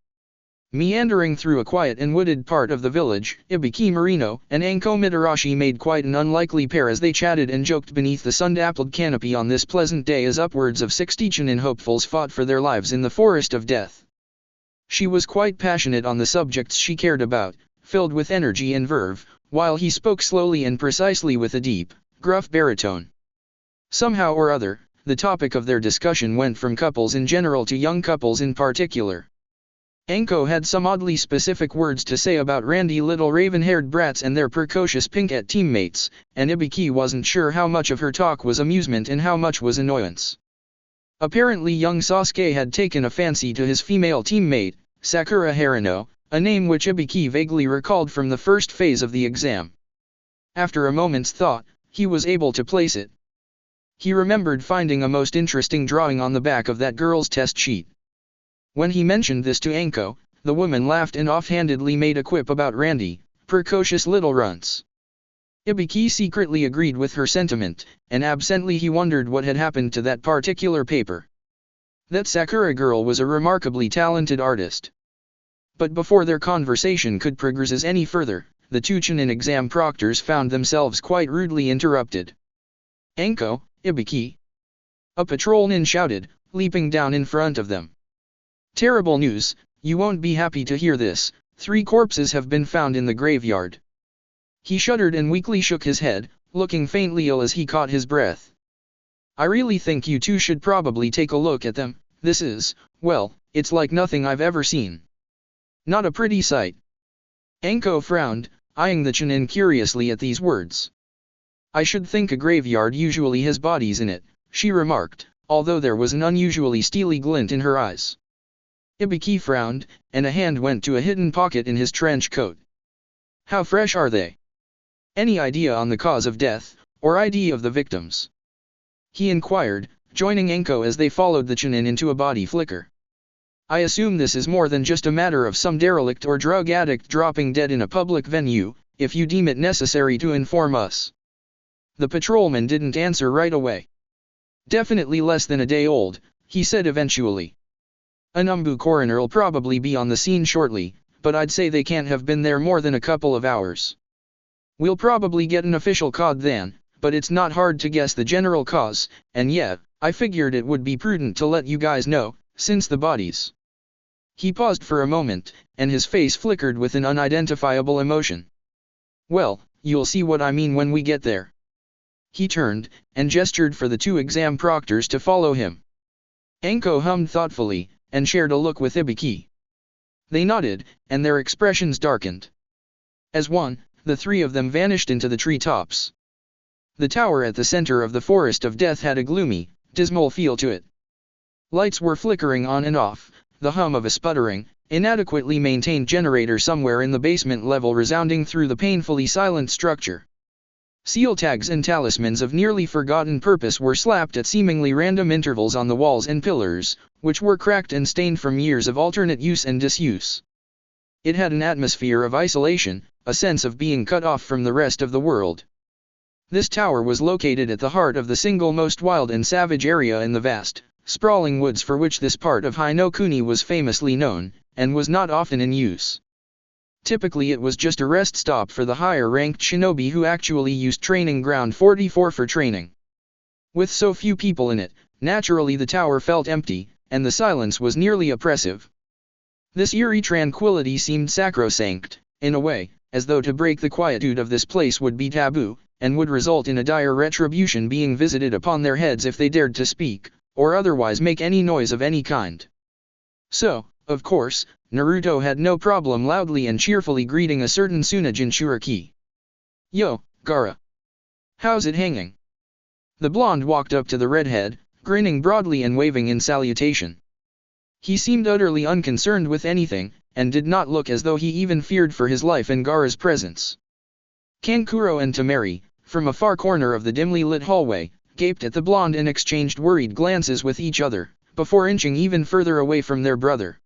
Meandering through a quiet and wooded part of the village, Ibiki Marino and Anko Mitarashi made quite an unlikely pair as they chatted and joked beneath the sun-dappled canopy on this pleasant day as upwards of 60 Chunin hopefuls fought for their lives in the forest of death. She was quite passionate on the subjects she cared about, filled with energy and verve, while he spoke slowly and precisely with a deep, gruff baritone. Somehow or other, the topic of their discussion went from couples in general to young couples in particular. Anko had some oddly specific words to say about randy little raven-haired brats and their precocious pinkette teammates, and Ibiki wasn't sure how much of her talk was amusement and how much was annoyance. Apparently young Sasuke had taken a fancy to his female teammate, Sakura Harino, a name which Ibiki vaguely recalled from the first phase of the exam. After a moment's thought, he was able to place it. He remembered finding a most interesting drawing on the back of that girl's test sheet. When he mentioned this to Anko, the woman laughed and offhandedly made a quip about randy, precocious little runts. Ibiki secretly agreed with her sentiment, and absently he wondered what had happened to that particular paper. That Sakura girl was a remarkably talented artist. But before their conversation could progress any further, the two Chunin exam proctors found themselves quite rudely interrupted. Anko, Ibiki! A patrolman shouted, leaping down in front of them. Terrible news, you won't be happy to hear this, 3 corpses have been found in the graveyard. He shuddered and weakly shook his head, looking faintly ill as he caught his breath. I really think you two should probably take a look at them. This is, well, it's like nothing I've ever seen. Not a pretty sight. Anko frowned, eyeing the Chunin curiously at these words. I should think a graveyard usually has bodies in it, she remarked, although there was an unusually steely glint in her eyes. Ibiki frowned, and a hand went to a hidden pocket in his trench coat. How fresh are they? Any idea on the cause of death, or ID of the victims? He inquired, joining Anko as they followed the Chunin into a body flicker. I assume this is more than just a matter of some derelict or drug addict dropping dead in a public venue, if you deem it necessary to inform us. The patrolman didn't answer right away. Definitely less than a day old, he said eventually. A Numbu coroner'll probably be on the scene shortly, but I'd say they can't have been there more than a couple of hours. We'll probably get an official cod then, but it's not hard to guess the general cause, and yeah, I figured it would be prudent to let you guys know, since the bodies. He paused for a moment, and his face flickered with an unidentifiable emotion. Well, you'll see what I mean when we get there. He turned, and gestured for the 2 exam proctors to follow him. Anko hummed thoughtfully, and shared a look with Ibiki. They nodded, and their expressions darkened. As one, the 3 of them vanished into the treetops. The tower at the center of the forest of death had a gloomy, dismal feel to it. Lights were flickering on and off, the hum of a sputtering, inadequately maintained generator somewhere in the basement level resounding through the painfully silent structure. Seal tags and talismans of nearly forgotten purpose were slapped at seemingly random intervals on the walls and pillars, which were cracked and stained from years of alternate use and disuse. It had an atmosphere of isolation, a sense of being cut off from the rest of the world. This tower was located at the heart of the single most wild and savage area in the vast, sprawling woods for which this part of Hinokuni was famously known, and was not often in use. Typically it was just a rest stop for the higher-ranked shinobi who actually used Training Ground 44 for training. With so few people in it, naturally the tower felt empty, and the silence was nearly oppressive. This eerie tranquility seemed sacrosanct, in a way, as though to break the quietude of this place would be taboo, and would result in a dire retribution being visited upon their heads if they dared to speak, or otherwise make any noise of any kind. So, of course, Naruto had no problem loudly and cheerfully greeting a certain Tsunade Jinchuriki. "Yo, Gaara. How's it hanging?" The blonde walked up to the redhead, grinning broadly and waving in salutation. He seemed utterly unconcerned with anything, and did not look as though he even feared for his life in Gaara's presence. Kankuro and Temari, from a far corner of the dimly lit hallway, gaped at the blonde and exchanged worried glances with each other, before inching even further away from their brother.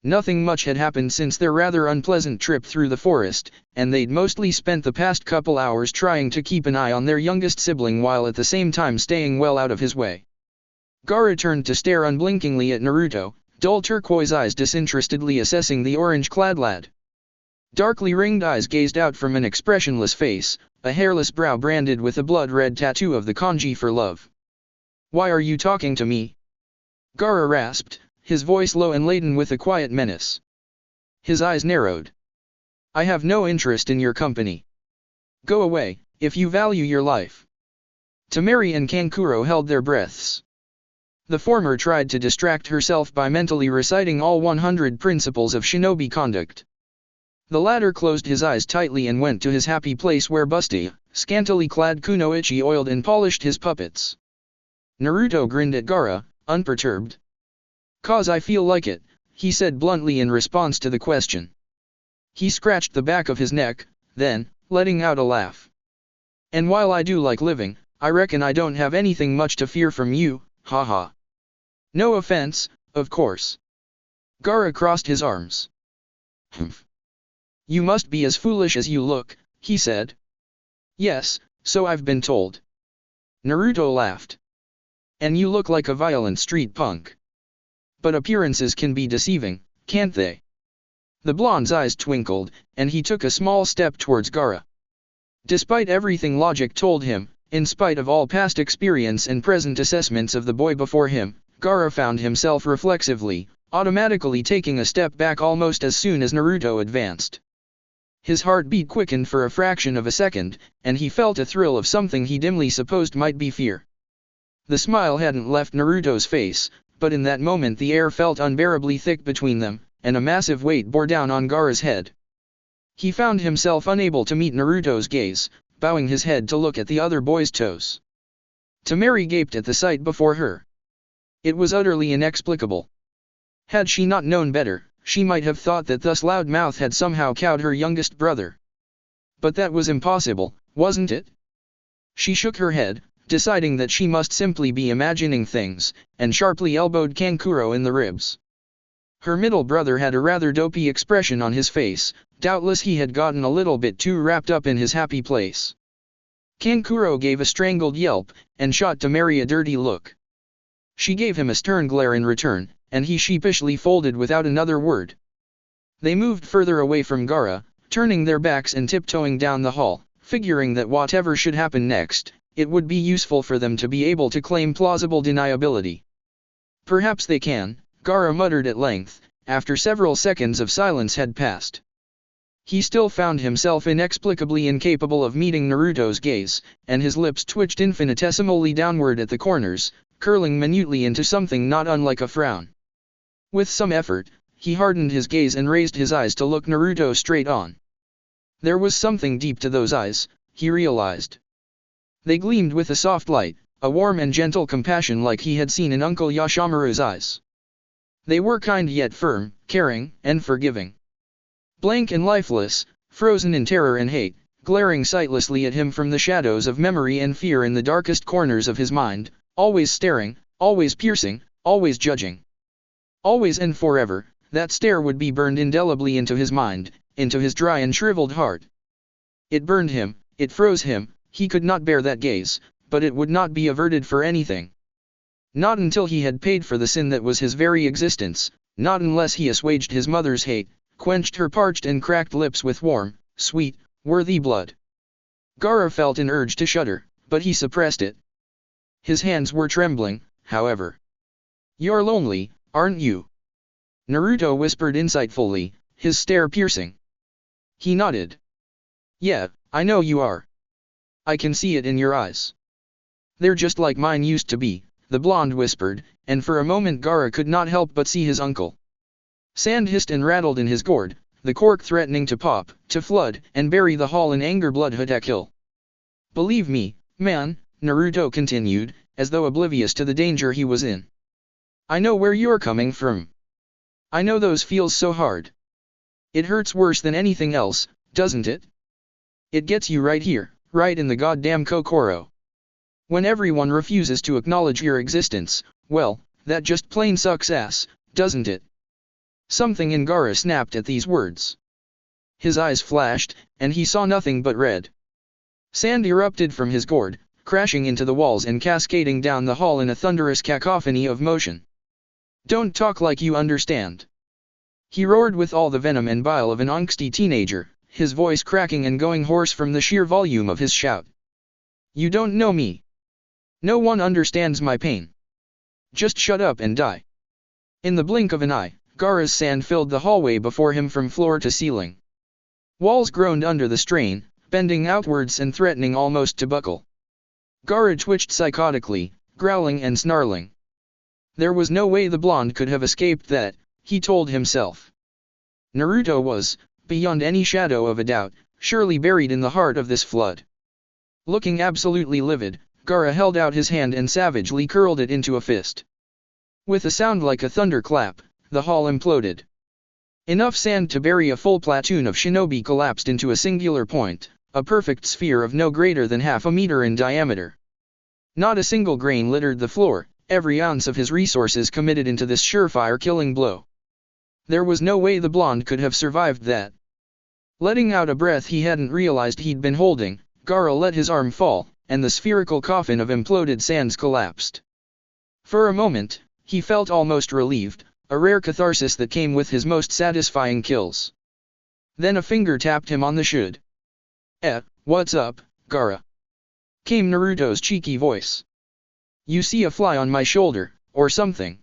Nothing much had happened since their rather unpleasant trip through the forest, and they'd mostly spent the past couple hours trying to keep an eye on their youngest sibling while at the same time staying well out of his way. Gaara turned to stare unblinkingly at Naruto, dull turquoise eyes disinterestedly assessing the orange-clad lad. Darkly ringed eyes gazed out from an expressionless face, a hairless brow branded with a blood-red tattoo of the kanji for love. "Why are you talking to me?" Gaara rasped, his voice low and laden with a quiet menace. His eyes narrowed. "I have no interest in your company. Go away, if you value your life." Temari and Kankuro held their breaths. The former tried to distract herself by mentally reciting all 100 principles of shinobi conduct. The latter closed his eyes tightly and went to his happy place where busty, scantily clad Kunoichi oiled and polished his puppets. Naruto grinned at Gaara, unperturbed. "'Cause I feel like it," he said bluntly in response to the question. He scratched the back of his neck, then, letting out a laugh. "And while I do like living, I reckon I don't have anything much to fear from you, haha. No offense, of course." Gaara crossed his arms. "Humph. You must be as foolish as you look," he said. "Yes, so I've been told." Naruto laughed. "And you look like a violent street punk. But appearances can be deceiving, can't they?" The blonde's eyes twinkled, and he took a small step towards Gaara. Despite everything logic told him, in spite of all past experience and present assessments of the boy before him, Gaara found himself reflexively, automatically taking a step back almost as soon as Naruto advanced. His heartbeat quickened for a fraction of a second, and he felt a thrill of something he dimly supposed might be fear. The smile hadn't left Naruto's face, but in that moment the air felt unbearably thick between them, and a massive weight bore down on Gaara's head. He found himself unable to meet Naruto's gaze, bowing his head to look at the other boy's toes. Temari gaped at the sight before her. It was utterly inexplicable. Had she not known better, she might have thought that thus Loudmouth had somehow cowed her youngest brother. But that was impossible, wasn't it? She shook her head, deciding that she must simply be imagining things, and sharply elbowed Kankuro in the ribs. Her middle brother had a rather dopey expression on his face, doubtless he had gotten a little bit too wrapped up in his happy place. Kankuro gave a strangled yelp, and shot Temari a dirty look. She gave him a stern glare in return, and he sheepishly folded without another word. They moved further away from Gaara, turning their backs and tiptoeing down the hall, figuring that whatever should happen next, it would be useful for them to be able to claim plausible deniability. "Perhaps they can," Gaara muttered at length, after several seconds of silence had passed. He still found himself inexplicably incapable of meeting Naruto's gaze, and his lips twitched infinitesimally downward at the corners, curling minutely into something not unlike a frown. With some effort, he hardened his gaze and raised his eyes to look Naruto straight on. There was something deep to those eyes, he realized. They gleamed with a soft light, a warm and gentle compassion like he had seen in Uncle Yashimaru's eyes. They were kind yet firm, caring, and forgiving. Blank and lifeless, frozen in terror and hate, glaring sightlessly at him from the shadows of memory and fear in the darkest corners of his mind, always staring, always piercing, always judging. Always and forever, that stare would be burned indelibly into his mind, into his dry and shriveled heart. It burned him, it froze him, he could not bear that gaze, but it would not be averted for anything. Not until he had paid for the sin that was his very existence, not unless he assuaged his mother's hate, quenched her parched and cracked lips with warm, sweet, worthy blood. Gaara felt an urge to shudder, but he suppressed it. His hands were trembling, however. You're lonely, aren't you? Naruto whispered insightfully, his stare piercing. He nodded. Yeah, I know you are. I can see it in your eyes. They're just like mine used to be, the blonde whispered, and for a moment Gaara could not help but see his uncle. Sand hissed and rattled in his gourd, the cork threatening to pop, to flood, and bury the hall in anger. Blood Hill. Believe me, man, Naruto continued, as though oblivious to the danger he was in. I know where you're coming from. I know those feels so hard. It hurts worse than anything else, doesn't it? It gets you right here, right in the goddamn Kokoro. When everyone refuses to acknowledge your existence, well, that just plain sucks ass, doesn't it? Something in Gaara snapped at these words. His eyes flashed, and he saw nothing but red. Sand erupted from his gourd, crashing into the walls and cascading down the hall in a thunderous cacophony of motion. Don't talk like you understand. He roared with all the venom and bile of an angsty teenager, his voice cracking and going hoarse from the sheer volume of his shout. You don't know me. No one understands my pain. Just shut up and die. In the blink of an eye, Gaara's sand filled the hallway before him from floor to ceiling. Walls groaned under the strain, bending outwards and threatening almost to buckle. Gaara twitched psychotically, growling and snarling. There was no way the blonde could have escaped that, he told himself. Naruto was, beyond any shadow of a doubt, surely buried in the heart of this flood. Looking absolutely livid, Gaara held out his hand and savagely curled it into a fist. With a sound like a thunderclap, the hall imploded. Enough sand to bury a full platoon of shinobi collapsed into a singular point, a perfect sphere of no greater than half a meter in diameter. Not a single grain littered the floor, every ounce of his resources committed into this surefire killing blow. There was no way the blonde could have survived that. Letting out a breath he hadn't realized he'd been holding, Gaara let his arm fall, and the spherical coffin of imploded sands collapsed. For a moment, he felt almost relieved, a rare catharsis that came with his most satisfying kills. Then a finger tapped him on the shoulder. What's up, Gaara? Came Naruto's cheeky voice. You see a fly on my shoulder, or something?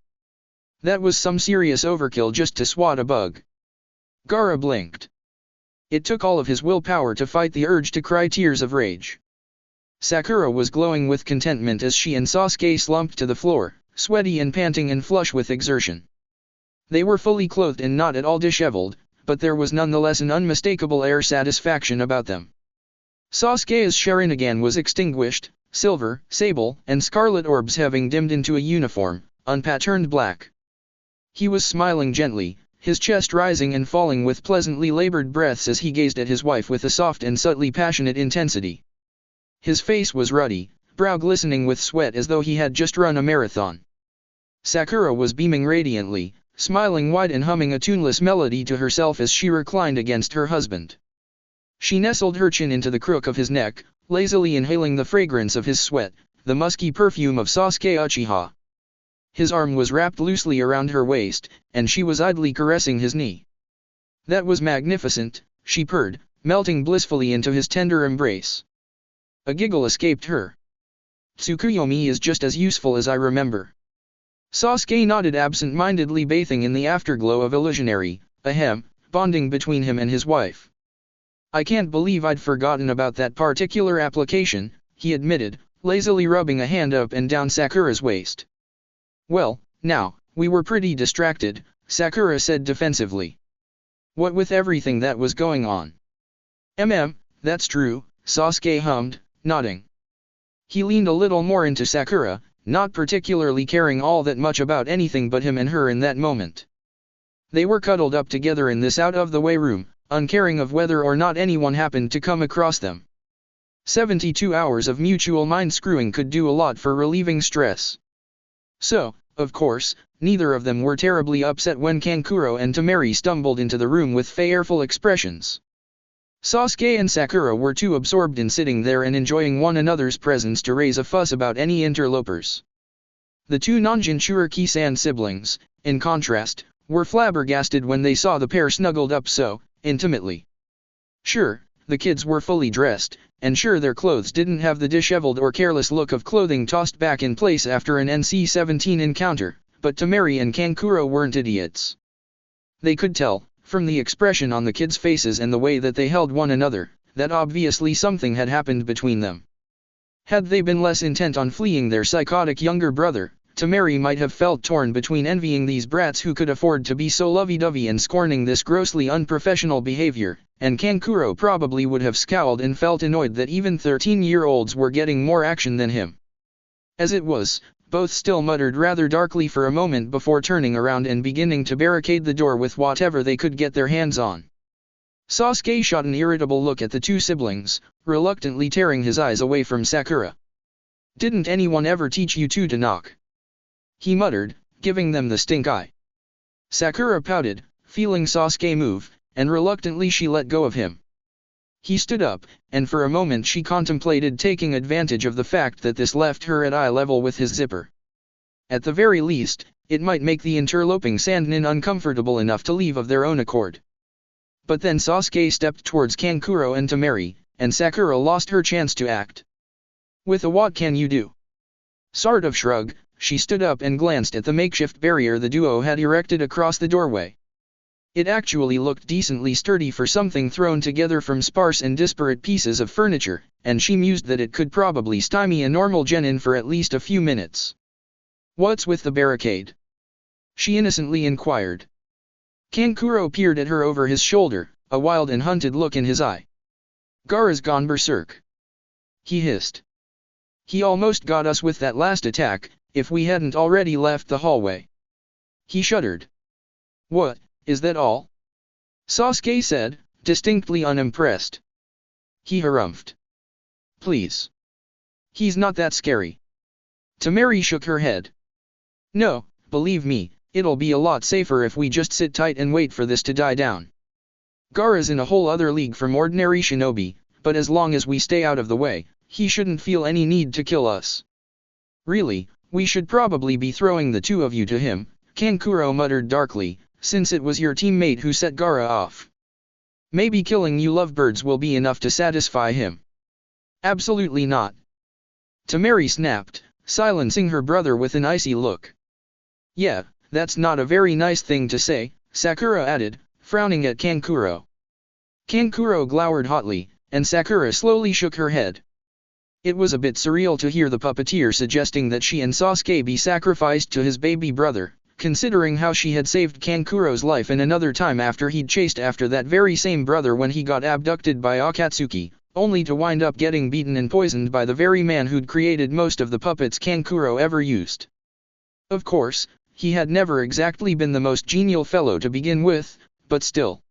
That was some serious overkill just to swat a bug. Gaara blinked. It took all of his willpower to fight the urge to cry tears of rage. Sakura was glowing with contentment as she and Sasuke slumped to the floor, sweaty and panting and flush with exertion. They were fully clothed and not at all disheveled, but there was nonetheless an unmistakable air satisfaction about them. Sasuke's Sharingan was extinguished, silver, sable, and scarlet orbs having dimmed into a uniform, unpatterned black. He was smiling gently, his chest rising and falling with pleasantly labored breaths as he gazed at his wife with a soft and subtly passionate intensity. His face was ruddy, brow glistening with sweat as though he had just run a marathon. Sakura was beaming radiantly, smiling wide and humming a tuneless melody to herself as she reclined against her husband. She nestled her chin into the crook of his neck, lazily inhaling the fragrance of his sweat, the musky perfume of Sasuke Uchiha. His arm was wrapped loosely around her waist, and she was idly caressing his knee. That was magnificent, she purred, melting blissfully into his tender embrace. A giggle escaped her. Tsukuyomi is just as useful as I remember. Sasuke nodded absent-mindedly, bathing in the afterglow of illusionary, bonding between him and his wife. I can't believe I'd forgotten about that particular application, he admitted, lazily rubbing a hand up and down Sakura's waist. Well, now, we were pretty distracted, Sakura said defensively. What with everything that was going on? That's true, Sasuke hummed, nodding. He leaned a little more into Sakura, not particularly caring all that much about anything but him and her in that moment. They were cuddled up together in this out-of-the-way room, uncaring of whether or not anyone happened to come across them. 72 hours of mutual mind-screwing could do a lot for relieving stress. So, of course, neither of them were terribly upset when Kankuro and Temari stumbled into the room with fearful expressions. Sasuke and Sakura were too absorbed in sitting there and enjoying one another's presence to raise a fuss about any interlopers. The two non-Jinchuriki-san siblings, in contrast, were flabbergasted when they saw the pair snuggled up so intimately. Sure, the kids were fully dressed, and sure their clothes didn't have the disheveled or careless look of clothing tossed back in place after an NC-17 encounter, but Temari and Kankuro weren't idiots. They could tell, from the expression on the kids' faces and the way that they held one another, that obviously something had happened between them. Had they been less intent on fleeing their psychotic younger brother, Temari might have felt torn between envying these brats who could afford to be so lovey-dovey and scorning this grossly unprofessional behavior, and Kankuro probably would have scowled and felt annoyed that even 13-year-olds were getting more action than him. As it was, both still muttered rather darkly for a moment before turning around and beginning to barricade the door with whatever they could get their hands on. Sasuke shot an irritable look at the two siblings, reluctantly tearing his eyes away from Sakura. "Didn't anyone ever teach you two to knock?" he muttered, giving them the stink eye. Sakura pouted, feeling Sasuke move, and reluctantly she let go of him. He stood up, and for a moment she contemplated taking advantage of the fact that this left her at eye level with his zipper. At the very least, it might make the interloping Sannin uncomfortable enough to leave of their own accord. But then Sasuke stepped towards Kankuro and Temari, and Sakura lost her chance to act. "With a what can you do?" Sort of shrug, she stood up and glanced at the makeshift barrier the duo had erected across the doorway. It actually looked decently sturdy for something thrown together from sparse and disparate pieces of furniture, and she mused that it could probably stymie a normal genin for at least a few minutes. "What's with the barricade?" she innocently inquired. Kankuro peered at her over his shoulder, a wild and hunted look in his eye. "Gaara's gone berserk," he hissed. "He almost got us with that last attack, if we hadn't already left the hallway." He shuddered. "What, is that all?" Sasuke said, distinctly unimpressed. He harumphed. "Please. He's not that scary." Temari shook her head. "No, believe me, it'll be a lot safer if we just sit tight and wait for this to die down. Gaara's in a whole other league from ordinary shinobi, but as long as we stay out of the way, he shouldn't feel any need to kill us." "Really, we should probably be throwing the two of you to him," Kankuro muttered darkly, "since it was your teammate who set Gaara off. Maybe killing you lovebirds will be enough to satisfy him." "Absolutely not," Temari snapped, silencing her brother with an icy look. "Yeah, that's not a very nice thing to say," Sakura added, frowning at Kankuro. Kankuro glowered hotly, and Sakura slowly shook her head. It was a bit surreal to hear the puppeteer suggesting that she and Sasuke be sacrificed to his baby brother, considering how she had saved Kankuro's life in another time after he'd chased after that very same brother when he got abducted by Akatsuki, only to wind up getting beaten and poisoned by the very man who'd created most of the puppets Kankuro ever used. Of course, he had never exactly been the most genial fellow to begin with, but still.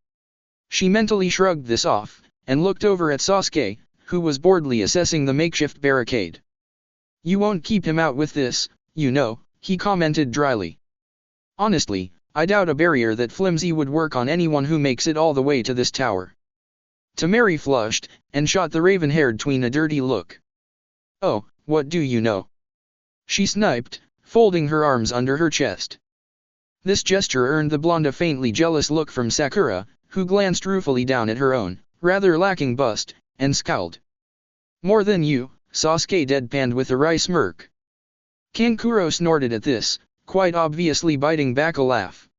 She mentally shrugged this off, and looked over at Sasuke, who was boredly assessing the makeshift barricade. "You won't keep him out with this, you know," he commented dryly. "Honestly, I doubt a barrier that flimsy would work on anyone who makes it all the way to this tower." Temari flushed, and shot the raven-haired tween a dirty look. "Oh, what do you know?" she sniped, folding her arms under her chest. This gesture earned the blonde a faintly jealous look from Sakura, who glanced ruefully down at her own, rather lacking bust, and scowled. "More than you," Sasuke deadpanned with a wry smirk. Kankuro snorted at this, quite obviously biting back a laugh.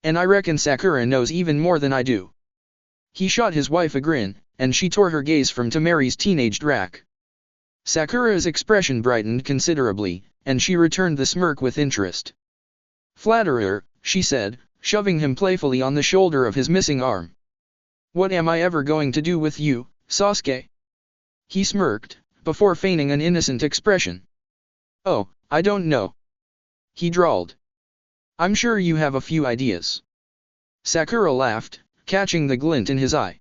"And I reckon Sakura knows even more than I do." He shot his wife a grin, and she tore her gaze from Temari's teenaged rack. Sakura's expression brightened considerably, and she returned the smirk with interest. "Flatterer," she said, shoving him playfully on the shoulder of his missing arm. "What am I ever going to do with you, Sasuke?" He smirked, before feigning an innocent expression. "Oh, I don't know," he drawled. "I'm sure you have a few ideas." Sakura laughed, catching the glint in his eye.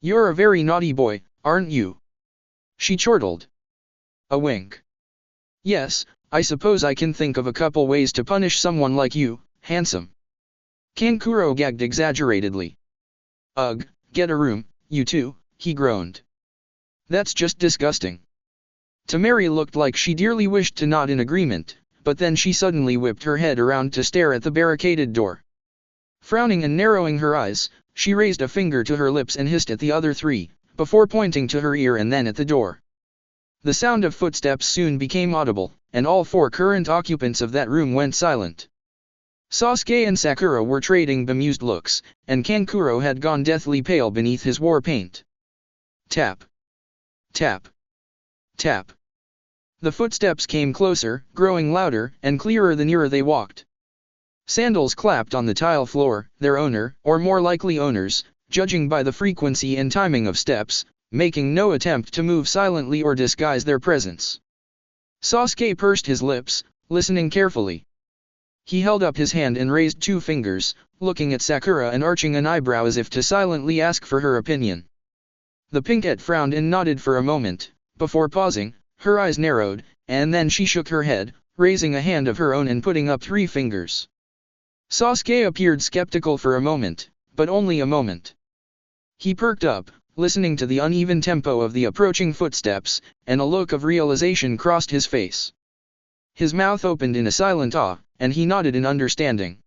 "You're a very naughty boy, aren't you?" she chortled. A wink. "Yes, I suppose I can think of a couple ways to punish someone like you, handsome." Kankuro gagged exaggeratedly. "Ugh, get a room, you two," he groaned. "That's just disgusting." Temari looked like she dearly wished to nod in agreement, but then she suddenly whipped her head around to stare at the barricaded door. Frowning and narrowing her eyes, she raised a finger to her lips and hissed at the other three, before pointing to her ear and then at the door. The sound of footsteps soon became audible, and all 4 current occupants of that room went silent. Sasuke and Sakura were trading bemused looks, and Kankuro had gone deathly pale beneath his war paint. Tap. Tap. Tap. The footsteps came closer, growing louder and clearer the nearer they walked. Sandals clapped on the tile floor, their owner, or more likely owners, judging by the frequency and timing of steps, making no attempt to move silently or disguise their presence. Sasuke pursed his lips, listening carefully. He held up his hand and raised 2 fingers, looking at Sakura and arching an eyebrow as if to silently ask for her opinion. The pinkette frowned and nodded for a moment, before pausing. Her eyes narrowed, and then she shook her head, raising a hand of her own and putting up 3 fingers. Sasuke appeared skeptical for a moment, but only a moment. He perked up, listening to the uneven tempo of the approaching footsteps, and a look of realization crossed his face. His mouth opened in a silent awe, and he nodded in understanding.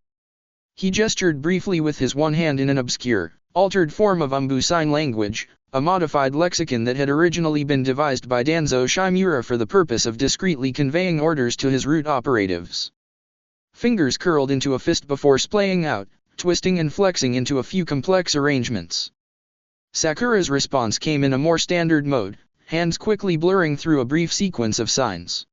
He gestured briefly with his one hand in an obscure, altered form of Umbu sign language, a modified lexicon that had originally been devised by Danzo Shimura for the purpose of discreetly conveying orders to his root operatives. Fingers curled into a fist before splaying out, twisting and flexing into a few complex arrangements. Sakura's response came in a more standard mode, hands quickly blurring through a brief sequence of signs.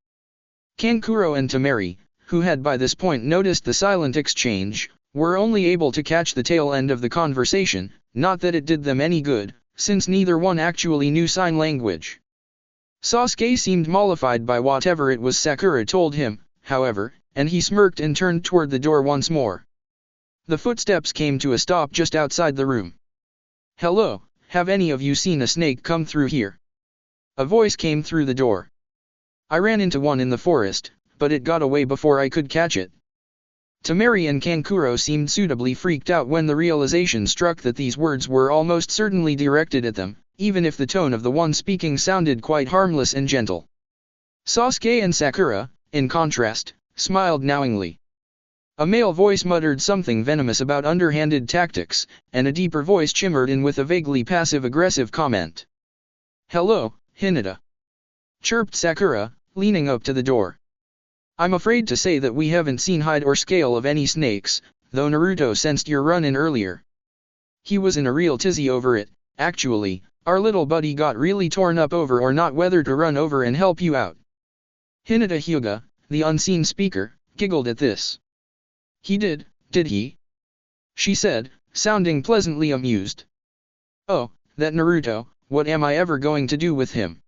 Kankuro and Temari, who had by this point noticed the silent exchange, were only able to catch the tail end of the conversation, not that it did them any good, since neither one actually knew sign language. Sasuke seemed mollified by whatever it was Sakura told him, however, and he smirked and turned toward the door once more. The footsteps came to a stop just outside the room. "Hello, have any of you seen a snake come through here?" A voice came through the door. "I ran into one in the forest, but it got away before I could catch it." Temari and Kankuro seemed suitably freaked out when the realization struck that these words were almost certainly directed at them, even if the tone of the one speaking sounded quite harmless and gentle. Sasuke and Sakura, in contrast, smiled knowingly. A male voice muttered something venomous about underhanded tactics, and a deeper voice chimered in with a vaguely passive-aggressive comment. "Hello, Hinata," chirped Sakura, leaning up to the door. "I'm afraid to say that we haven't seen hide or scale of any snakes, though Naruto sensed your run-in earlier. He was in a real tizzy over it. Actually, our little buddy got really torn up over or not whether to run over and help you out." Hinata Hyuga, the unseen speaker, giggled at this. "He did he?" she said, sounding pleasantly amused. "Oh, that Naruto, what am I ever going to do with him?"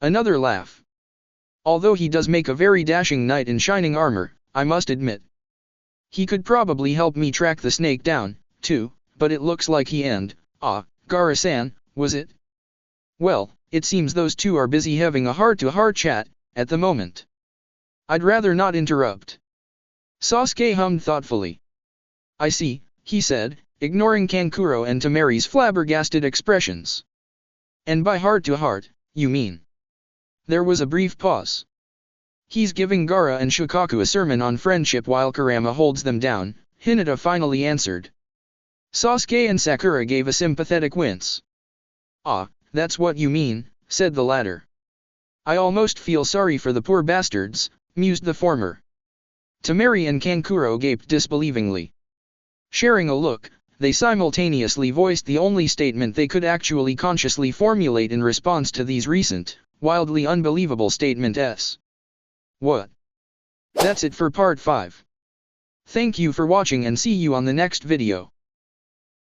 Another laugh. "Although he does make a very dashing knight in shining armor, I must admit. He could probably help me track the snake down, too, but it looks like he and, Gaara-san, was it? Well, it seems those two are busy having a heart-to-heart chat, at the moment. I'd rather not interrupt." Sasuke hummed thoughtfully. "I see," he said, ignoring Kankuro and Temari's flabbergasted expressions. "And by heart-to-heart, you mean?" There was a brief pause. "He's giving Gaara and Shukaku a sermon on friendship while Kurama holds them down," Hinata finally answered. Sasuke and Sakura gave a sympathetic wince. "Ah, that's what you mean," said the latter. "I almost feel sorry for the poor bastards," mused the former. Temari and Kankuro gaped disbelievingly. Sharing a look, they simultaneously voiced the only statement they could actually consciously formulate in response to these recent, wildly unbelievable statements. "What?" That's it for part 5. Thank you for watching and see you on the next video.